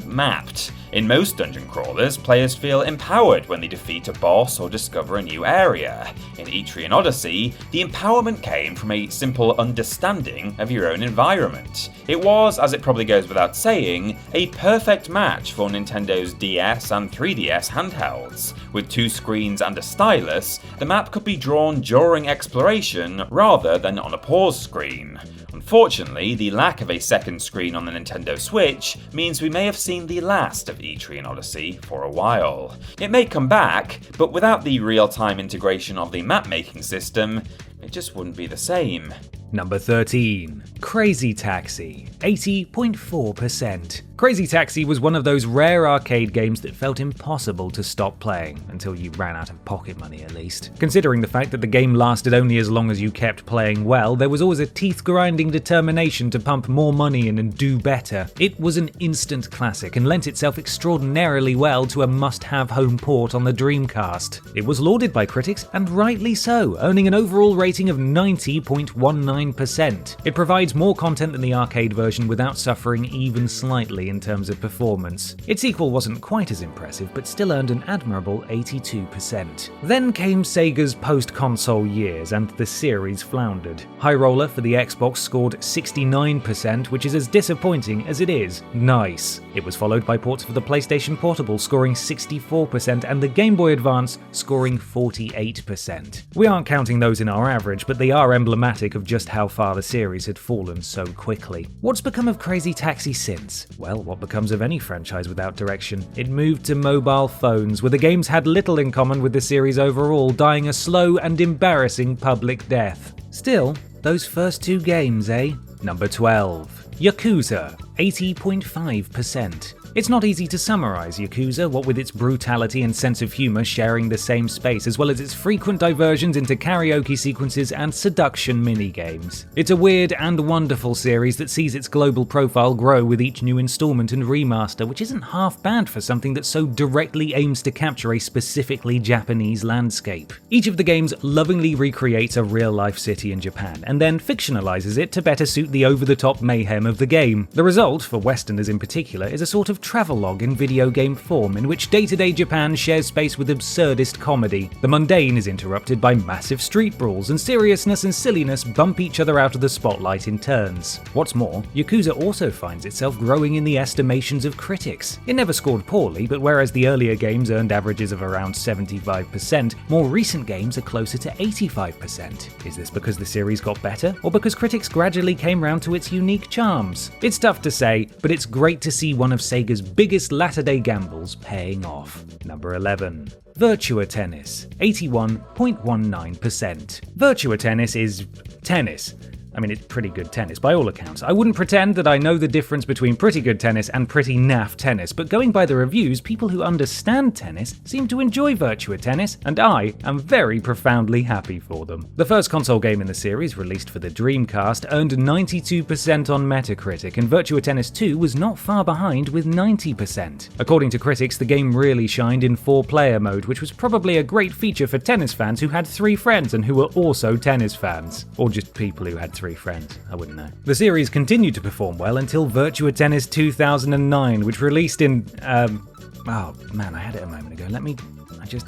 mapped. In most dungeon crawlers, players feel empowered when they defeat a boss or discover a new area. In Etrian Odyssey, the empowerment came from a simple understanding of your own environment. It was, as it probably goes without saying, a perfect match for Nintendo's DS and 3DS handhelds. With 2 screens and a stylus, the map could be drawn during exploration rather than on a pause screen. Unfortunately, the lack of a second screen on the Nintendo Switch means we may have seen the last of Etrian Odyssey for a while. It may come back, but without the real-time integration of the map-making system, it just wouldn't be the same. Number 13. Crazy Taxi, 80.4%. Crazy Taxi was one of those rare arcade games that felt impossible to stop playing, until you ran out of pocket money at least. Considering the fact that the game lasted only as long as you kept playing well, there was always a teeth-grinding determination to pump more money in and do better. It was an instant classic and lent itself extraordinarily well to a must-have home port on the Dreamcast. It was lauded by critics, and rightly so, earning an overall rating of 90.19%. It provides more content than the arcade version without suffering even slightly, in terms of performance. Its sequel wasn't quite as impressive, but still earned an admirable 82%. Then came Sega's post-console years, and the series floundered. High Roller for the Xbox scored 69%, which is as disappointing as it is nice. It was followed by ports for the PlayStation Portable scoring 64% and the Game Boy Advance scoring 48%. We aren't counting those in our average, but they are emblematic of just how far the series had fallen so quickly. What's become of Crazy Taxi since? Well, what becomes of any franchise without direction? It moved to mobile phones, where the games had little in common with the series overall, dying a slow and embarrassing public death. Still, those first two games, eh? Number 12. Yakuza, 80.5%. It's not easy to summarise Yakuza, what with its brutality and sense of humour sharing the same space, as well as its frequent diversions into karaoke sequences and seduction minigames. It's a weird and wonderful series that sees its global profile grow with each new instalment and remaster, which isn't half bad for something that so directly aims to capture a specifically Japanese landscape. Each of the games lovingly recreates a real-life city in Japan, and then fictionalises it to better suit the over-the-top mayhem of the game. The result, for Westerners in particular, is a sort of travelogue in video game form, in which day-to-day Japan shares space with absurdist comedy. The mundane is interrupted by massive street brawls, and seriousness and silliness bump each other out of the spotlight in turns. What's more, Yakuza also finds itself growing in the estimations of critics. It never scored poorly, but whereas the earlier games earned averages of around 75%, more recent games are closer to 85%. Is this because the series got better, or because critics gradually came round to its unique charms? It's tough to say, but it's great to see one of Sega's biggest latter-day gambles paying off. Number 11. Virtua Tennis, 81.19%. Virtua Tennis is tennis. I mean, it's pretty good tennis by all accounts. I wouldn't pretend that I know the difference between pretty good tennis and pretty naff tennis, but going by the reviews, people who understand tennis seem to enjoy Virtua Tennis, and I am very profoundly happy for them. The first console game in the series, released for the Dreamcast, earned 92% on Metacritic, and Virtua Tennis 2 was not far behind with 90%. According to critics, the game really shined in 4-player mode, which was probably a great feature for tennis fans who had 3 friends and who were also tennis fans. Or just people who had 3 friends, I wouldn't know. The series continued to perform well until Virtua Tennis 2009, which released in, oh man, I had it a moment ago.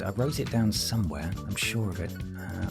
I wrote it down somewhere, I'm sure of it.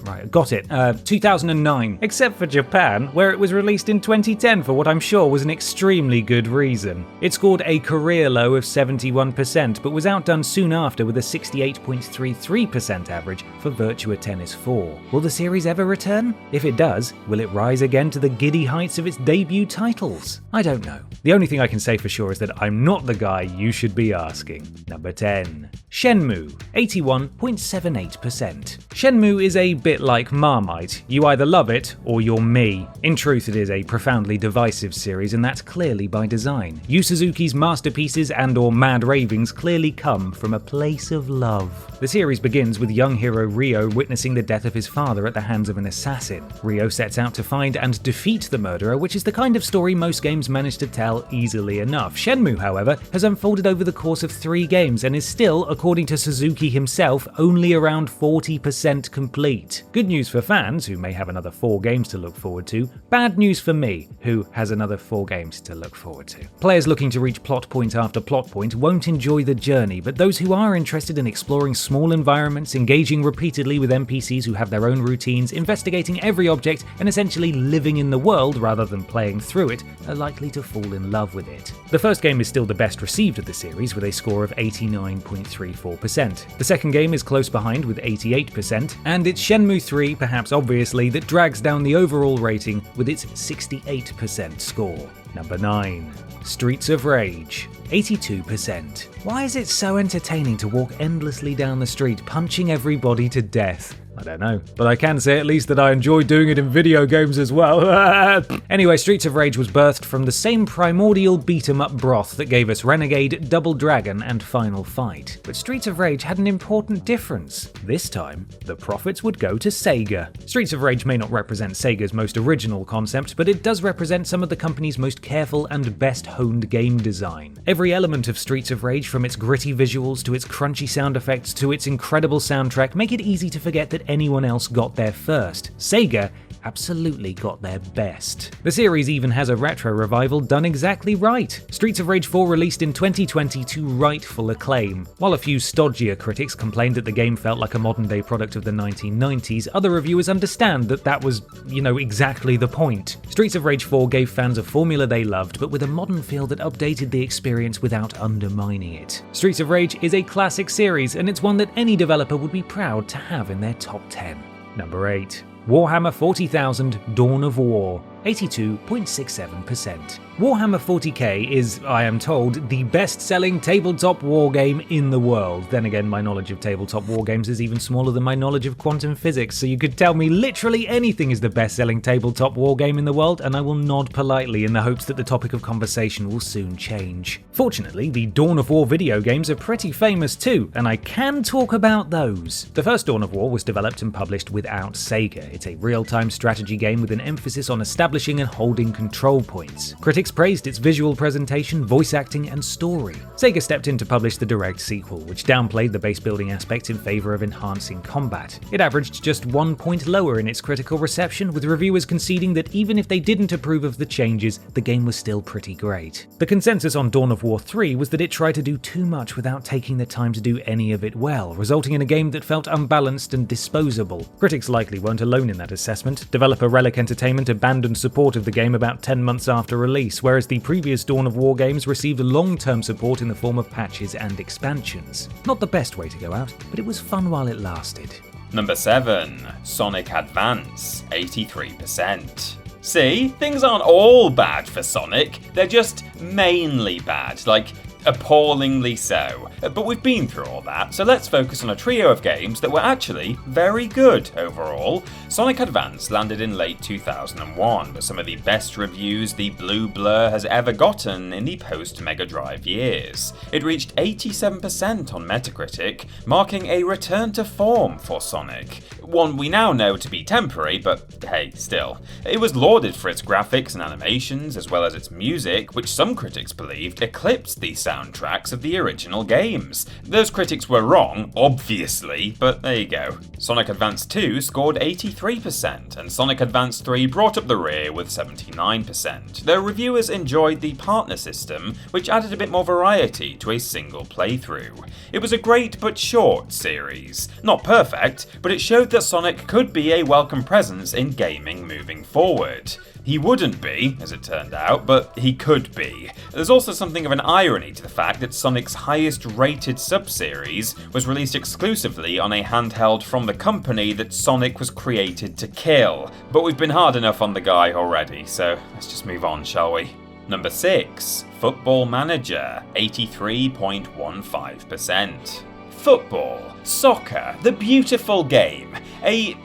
Right, got it. 2009. Except for Japan, where it was released in 2010 for what I'm sure was an extremely good reason. It scored a career low of 71%, but was outdone soon after with a 68.33% average for Virtua Tennis 4. Will the series ever return? If it does, will it rise again to the giddy heights of its debut titles? I don't know. The only thing I can say for sure is that I'm not the guy you should be asking. Number 10. Shenmue, 81.78%. Shenmue is a bit like Marmite. You either love it or you're me. In truth, it is a profoundly divisive series, and that's clearly by design. Yu Suzuki's masterpieces and/or mad ravings clearly come from a place of love. The series begins with young hero Ryo witnessing the death of his father at the hands of an assassin. Ryo sets out to find and defeat the murderer, which is the kind of story most games manage to tell easily enough. Shenmue, however, has unfolded over the course of 3 games and is still, according to Suzuki himself, only around 40% complete. Good news for fans, who may have another 4 games to look forward to. Bad news for me, who has another 4 games to look forward to. Players looking to reach plot point after plot point won't enjoy the journey, but those who are interested in exploring small environments, engaging repeatedly with NPCs who have their own routines, investigating every object, and essentially living in the world rather than playing through it, are likely to fall in love with it. The first game is still the best received of the series, with a score of 89.34%. The second game is close behind with 88%, and it's Shenmue 3, perhaps obviously, that drags down the overall rating with its 68% score. Number 9. Streets of Rage, 82%. Why is it so entertaining to walk endlessly down the street punching everybody to death? I don't know, but I can say at least that I enjoy doing it in video games as well. Anyway, Streets of Rage was birthed from the same primordial beat-em-up broth that gave us Renegade, Double Dragon, and Final Fight. But Streets of Rage had an important difference. This time, the profits would go to Sega. Streets of Rage may not represent Sega's most original concept, but it does represent some of the company's most careful and best-honed game design. Every element of Streets of Rage, from its gritty visuals to its crunchy sound effects to its incredible soundtrack, make it easy to forget that anyone else got there first. Sega absolutely got their best. The series even has a retro revival done exactly right. Streets of Rage 4 released in 2020 to rightful acclaim. While a few stodgier critics complained that the game felt like a modern-day product of the 1990s, other reviewers understand that that was, exactly the point. Streets of Rage 4 gave fans a formula they loved, but with a modern feel that updated the experience without undermining it. Streets of Rage is a classic series, and it's one that any developer would be proud to have in their top 10. Number 8. Warhammer 40,000 Dawn of War, 82.67%. Warhammer 40k is, I am told, the best-selling tabletop wargame in the world. Then again, my knowledge of tabletop wargames is even smaller than my knowledge of quantum physics, so you could tell me literally anything is the best-selling tabletop wargame in the world, and I will nod politely in the hopes that the topic of conversation will soon change. Fortunately, the Dawn of War video games are pretty famous too, and I can talk about those. The first Dawn of War was developed and published without Sega. It's a real-time strategy game with an emphasis on establishing and holding control points. Critics praised its visual presentation, voice acting, and story. Sega stepped in to publish the direct sequel, which downplayed the base-building aspects in favour of enhancing combat. It averaged just 1 point lower in its critical reception, with reviewers conceding that even if they didn't approve of the changes, the game was still pretty great. The consensus on Dawn of War 3 was that it tried to do too much without taking the time to do any of it well, resulting in a game that felt unbalanced and disposable. Critics likely weren't alone in that assessment. Developer Relic Entertainment abandoned support of the game about 10 months after release, whereas the previous Dawn of War games received long-term support in the form of patches and expansions. Not the best way to go out, but it was fun while it lasted. Number 7. Sonic Advance, 83%. See, things aren't all bad for Sonic, they're just mainly bad, like appallingly so. But we've been through all that, so let's focus on a trio of games that were actually very good overall. Sonic Advance landed in late 2001, with some of the best reviews the Blue Blur has ever gotten in the post-Mega Drive years. It reached 87% on Metacritic, marking a return to form for Sonic. One we now know to be temporary, but hey, still. It was lauded for its graphics and animations, as well as its music, which some critics believed eclipsed the soundtracks of the original games. Those critics were wrong, obviously, but there you go. Sonic Advance 2 scored 83%, and Sonic Advance 3 brought up the rear with 79%, though reviewers enjoyed the partner system, which added a bit more variety to a single playthrough. It was a great but short series. Not perfect, but it showed that Sonic could be a welcome presence in gaming moving forward. He wouldn't be, as it turned out, but he could be. There's also something of an irony to the fact that Sonic's highest rated sub-series was released exclusively on a handheld from the company that Sonic was created to kill. But we've been hard enough on the guy already, so let's just move on, shall we? Number 6. Football Manager, 83.15%. Football, soccer, the beautiful game, a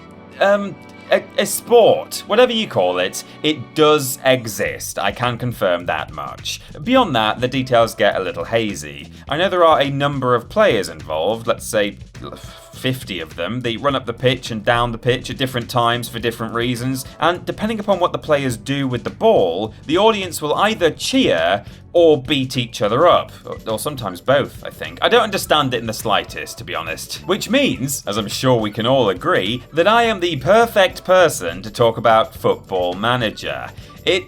sport, whatever you call it, it does exist. I can confirm that much. Beyond that, the details get a little hazy. I know there are a number of players involved, let's say 50 of them. They run up the pitch and down the pitch at different times for different reasons, and depending upon what the players do with the ball, the audience will either cheer or beat each other up, or sometimes both, I think. I don't understand it in the slightest, to be honest. Which means, as I'm sure we can all agree, that I am the perfect person to talk about Football Manager. It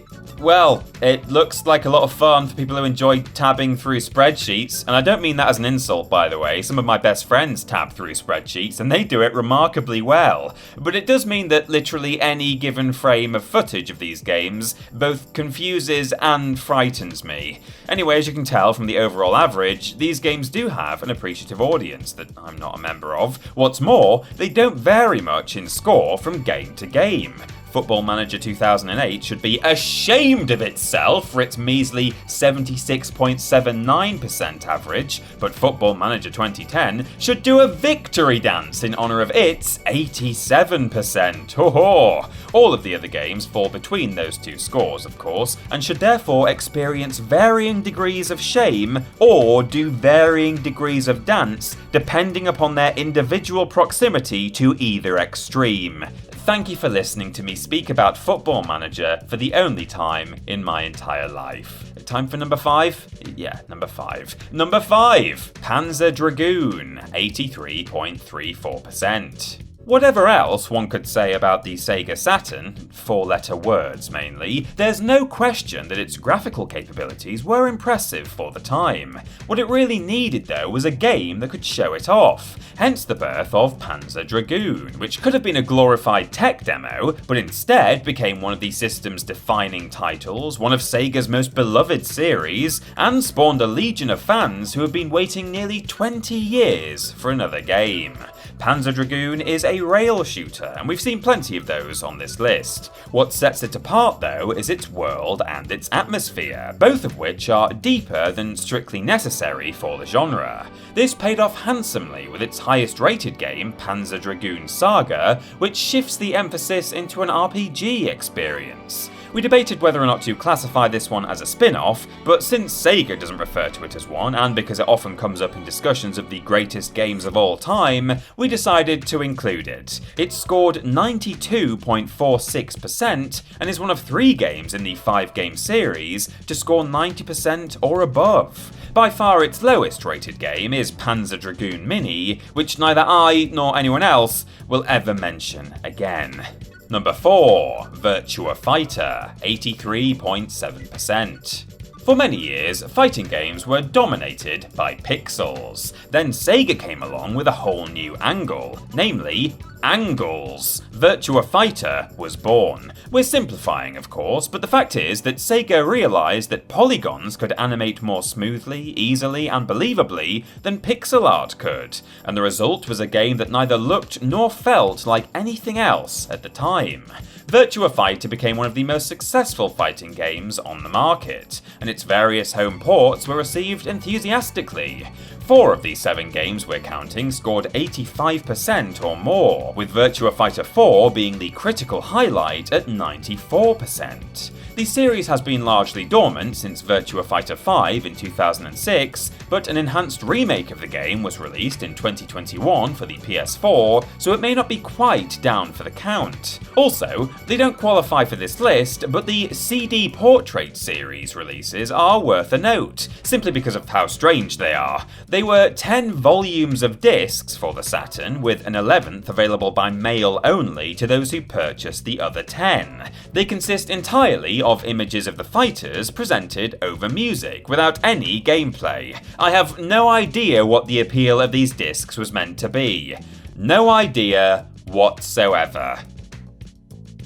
looks like a lot of fun for people who enjoy tabbing through spreadsheets, and I don't mean that as an insult, by the way. Some of my best friends tab through spreadsheets, and they do it remarkably well. But it does mean that literally any given frame of footage of these games both confuses and frightens me. Anyway, as you can tell from the overall average, these games do have an appreciative audience that I'm not a member of. What's more, they don't vary much in score from game to game. Football Manager 2008 should be ashamed of itself for its measly 76.79% average, but Football Manager 2010 should do a victory dance in honour of its 87%. Ho-ho! All of the other games fall between those two scores, of course, and should therefore experience varying degrees of shame or do varying degrees of dance depending upon their individual proximity to either extreme. Thank you for listening to me speak about Football Manager for the only time in my entire life. Time for number 5? Yeah, number 5. Number 5! Panzer Dragoon, 83.34%. Whatever else one could say about the Sega Saturn, 4-letter words mainly, there's no question that its graphical capabilities were impressive for the time. What it really needed though was a game that could show it off, hence the birth of Panzer Dragoon, which could have been a glorified tech demo, but instead became one of the system's defining titles, one of Sega's most beloved series, and spawned a legion of fans who have been waiting nearly 20 years for another game. Panzer Dragoon is a rail shooter, and we've seen plenty of those on this list. What sets it apart though is its world and its atmosphere, both of which are deeper than strictly necessary for the genre. This paid off handsomely with its highest rated game, Panzer Dragoon Saga, which shifts the emphasis into an RPG experience. We debated whether or not to classify this one as a spin-off, but since Sega doesn't refer to it as one, and because it often comes up in discussions of the greatest games of all time, we decided to include it. It scored 92.46% and is one of 3 games in the 5-game series to score 90% or above. By far its lowest rated game is Panzer Dragoon Mini, which neither I nor anyone else will ever mention again. Number 4, Virtua Fighter, 83.7%. For many years, fighting games were dominated by pixels. Then Sega came along with a whole new angle, namely angles. Virtua Fighter was born. We're simplifying, of course, but the fact is that Sega realised that polygons could animate more smoothly, easily, and believably than pixel art could, and the result was a game that neither looked nor felt like anything else at the time. Virtua Fighter became one of the most successful fighting games on the market, and its various home ports were received enthusiastically. 4 of these 7 games we're counting scored 85% or more, with Virtua Fighter 4 being the critical highlight at 94%. The series has been largely dormant since Virtua Fighter 5 in 2006, but an enhanced remake of the game was released in 2021 for the PS4, so it may not be quite down for the count. Also, they don't qualify for this list, but the CD Portrait series releases are worth a note, simply because of how strange they are. They were 10 volumes of discs for the Saturn, with an 11th available by mail only to those who purchased the other 10. They consist entirely of images of the fighters presented over music, without any gameplay. I have no idea what the appeal of these discs was meant to be. No idea whatsoever.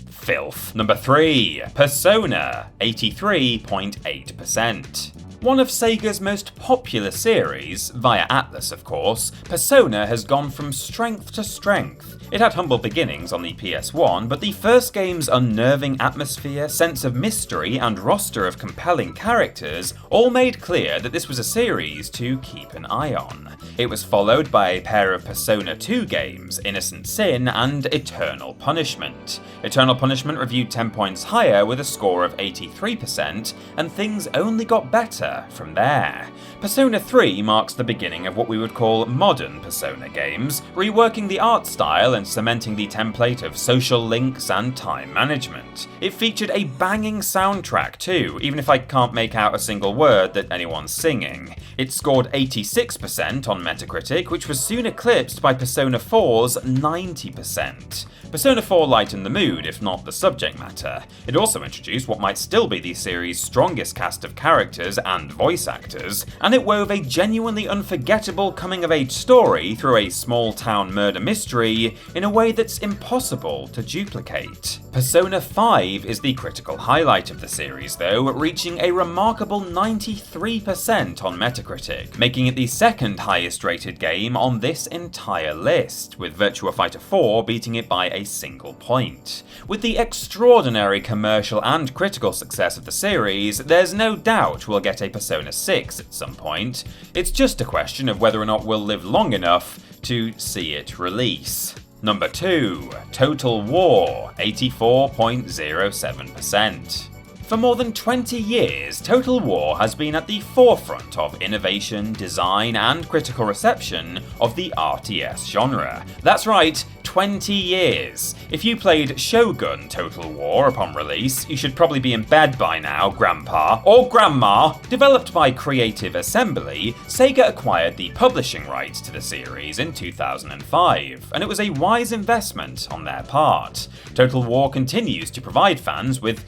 Filth. Number 3, Persona, 83.8%. One of Sega's most popular series, via Atlus of course, Persona has gone from strength to strength. It had humble beginnings on the PS1, but the first game's unnerving atmosphere, sense of mystery, and roster of compelling characters all made clear that this was a series to keep an eye on. It was followed by a pair of Persona 2 games, Innocent Sin and Eternal Punishment. Eternal Punishment reviewed 10 points higher with a score of 83%, and things only got better from there. Persona 3 marks the beginning of what we would call modern Persona games, reworking the art style and cementing the template of social links and time management. It featured a banging soundtrack too, even if I can't make out a single word that anyone's singing. It scored 86% on Metacritic, which was soon eclipsed by Persona 4's 90%. Persona 4 lightened the mood, if not the subject matter. It also introduced what might still be the series' strongest cast of characters and voice actors, and it wove a genuinely unforgettable coming-of-age story through a small-town murder mystery in a way that's impossible to duplicate. Persona 5 is the critical highlight of the series though, reaching a remarkable 93% on Metacritic, making it the second highest rated game on this entire list, with Virtua Fighter 4 beating it by a single point. With the extraordinary commercial and critical success of the series, there's no doubt we'll get a Persona 6 at some point. It's just a question of whether or not we'll live long enough to see it release. Number 2, Total War, 84.07%. For more than 20 years, Total War has been at the forefront of innovation, design, and critical reception of the RTS genre. That's right, 20 years. If you played Shogun Total War upon release, you should probably be in bed by now, Grandpa or Grandma. Developed by Creative Assembly, Sega acquired the publishing rights to the series in 2005, and it was a wise investment on their part. Total War continues to provide fans with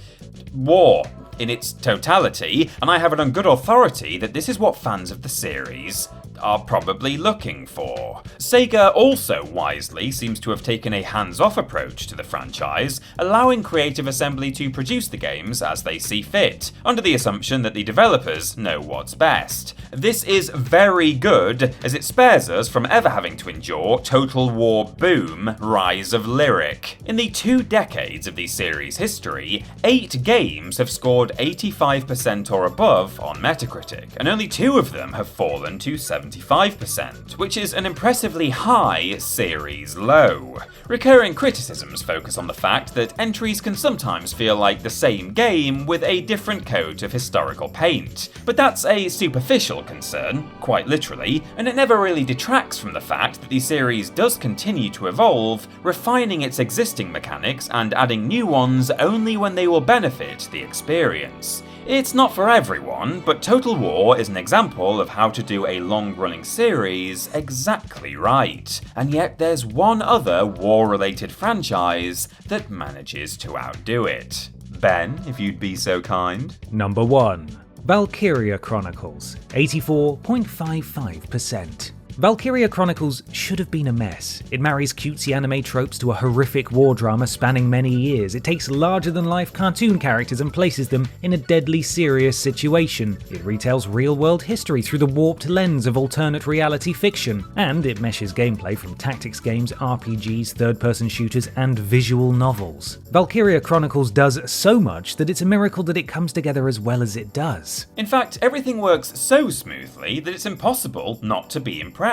war in its totality, and I have it on good authority that this is what fans of the series are probably looking for. Sega also wisely seems to have taken a hands-off approach to the franchise, allowing Creative Assembly to produce the games as they see fit, under the assumption that the developers know what's best. This is very good, as it spares us from ever having to endure Total War Boom, Rise of Lyric. In the 2 decades of the series' history, 8 games have scored 85% or above on Metacritic, and only 2 of them have fallen to 75%, which is an impressively high series low. Recurring criticisms focus on the fact that entries can sometimes feel like the same game with a different coat of historical paint, but that's a superficial concern, quite literally, and it never really detracts from the fact that the series does continue to evolve, refining its existing mechanics and adding new ones only when they will benefit the experience. It's not for everyone, but Total War is an example of how to do a long-running series exactly right. And yet there's one other war-related franchise that manages to outdo it. Ben, if you'd be so kind. Number 1. Valkyria Chronicles, 84.55%. Valkyria Chronicles should have been a mess. It marries cutesy anime tropes to a horrific war drama spanning many years. It takes larger-than-life cartoon characters and places them in a deadly serious situation. It retells real-world history through the warped lens of alternate reality fiction. And it meshes gameplay from tactics games, RPGs, third-person shooters, and visual novels. Valkyria Chronicles does so much that it's a miracle that it comes together as well as it does. In fact, everything works so smoothly that it's impossible not to be impressed.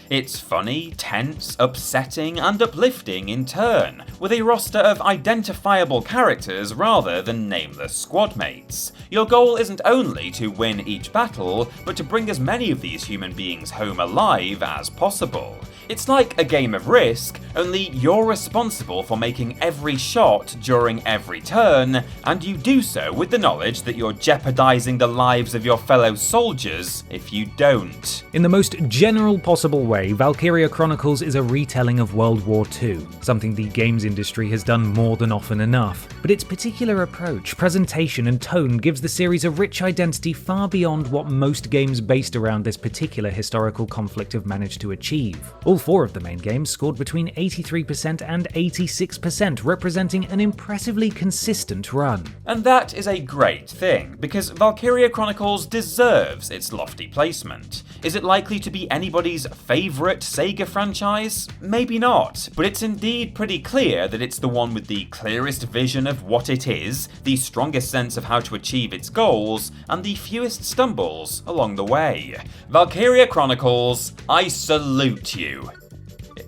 It's funny, tense, upsetting, and uplifting in turn, with a roster of identifiable characters rather than nameless squad mates. Your goal isn't only to win each battle, but to bring as many of these human beings home alive as possible. It's like a game of Risk, only you're responsible for making every shot during every turn, and you do so with the knowledge that you're jeopardizing the lives of your fellow soldiers if you don't. In the most general possible way, Valkyria Chronicles is a retelling of World War II, something the games industry has done more than often enough. But its particular approach, presentation, and tone gives the series a rich identity far beyond what most games based around this particular historical conflict have managed to achieve. All 4 of the main games scored between 83% and 86%, representing an impressively consistent run. And that is a great thing, because Valkyria Chronicles deserves its lofty placement. Is it likely to be anybody's favourite Sega franchise? Maybe not, but it's indeed pretty clear that it's the one with the clearest vision of what it is, the strongest sense of how to achieve its goals, and the fewest stumbles along the way. Valkyria Chronicles, I salute you.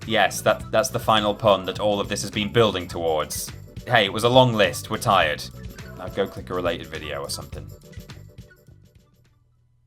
Yes, that's the final pun that all of this has been building towards. Hey, it was a long list, we're tired. Now go click a related video or something.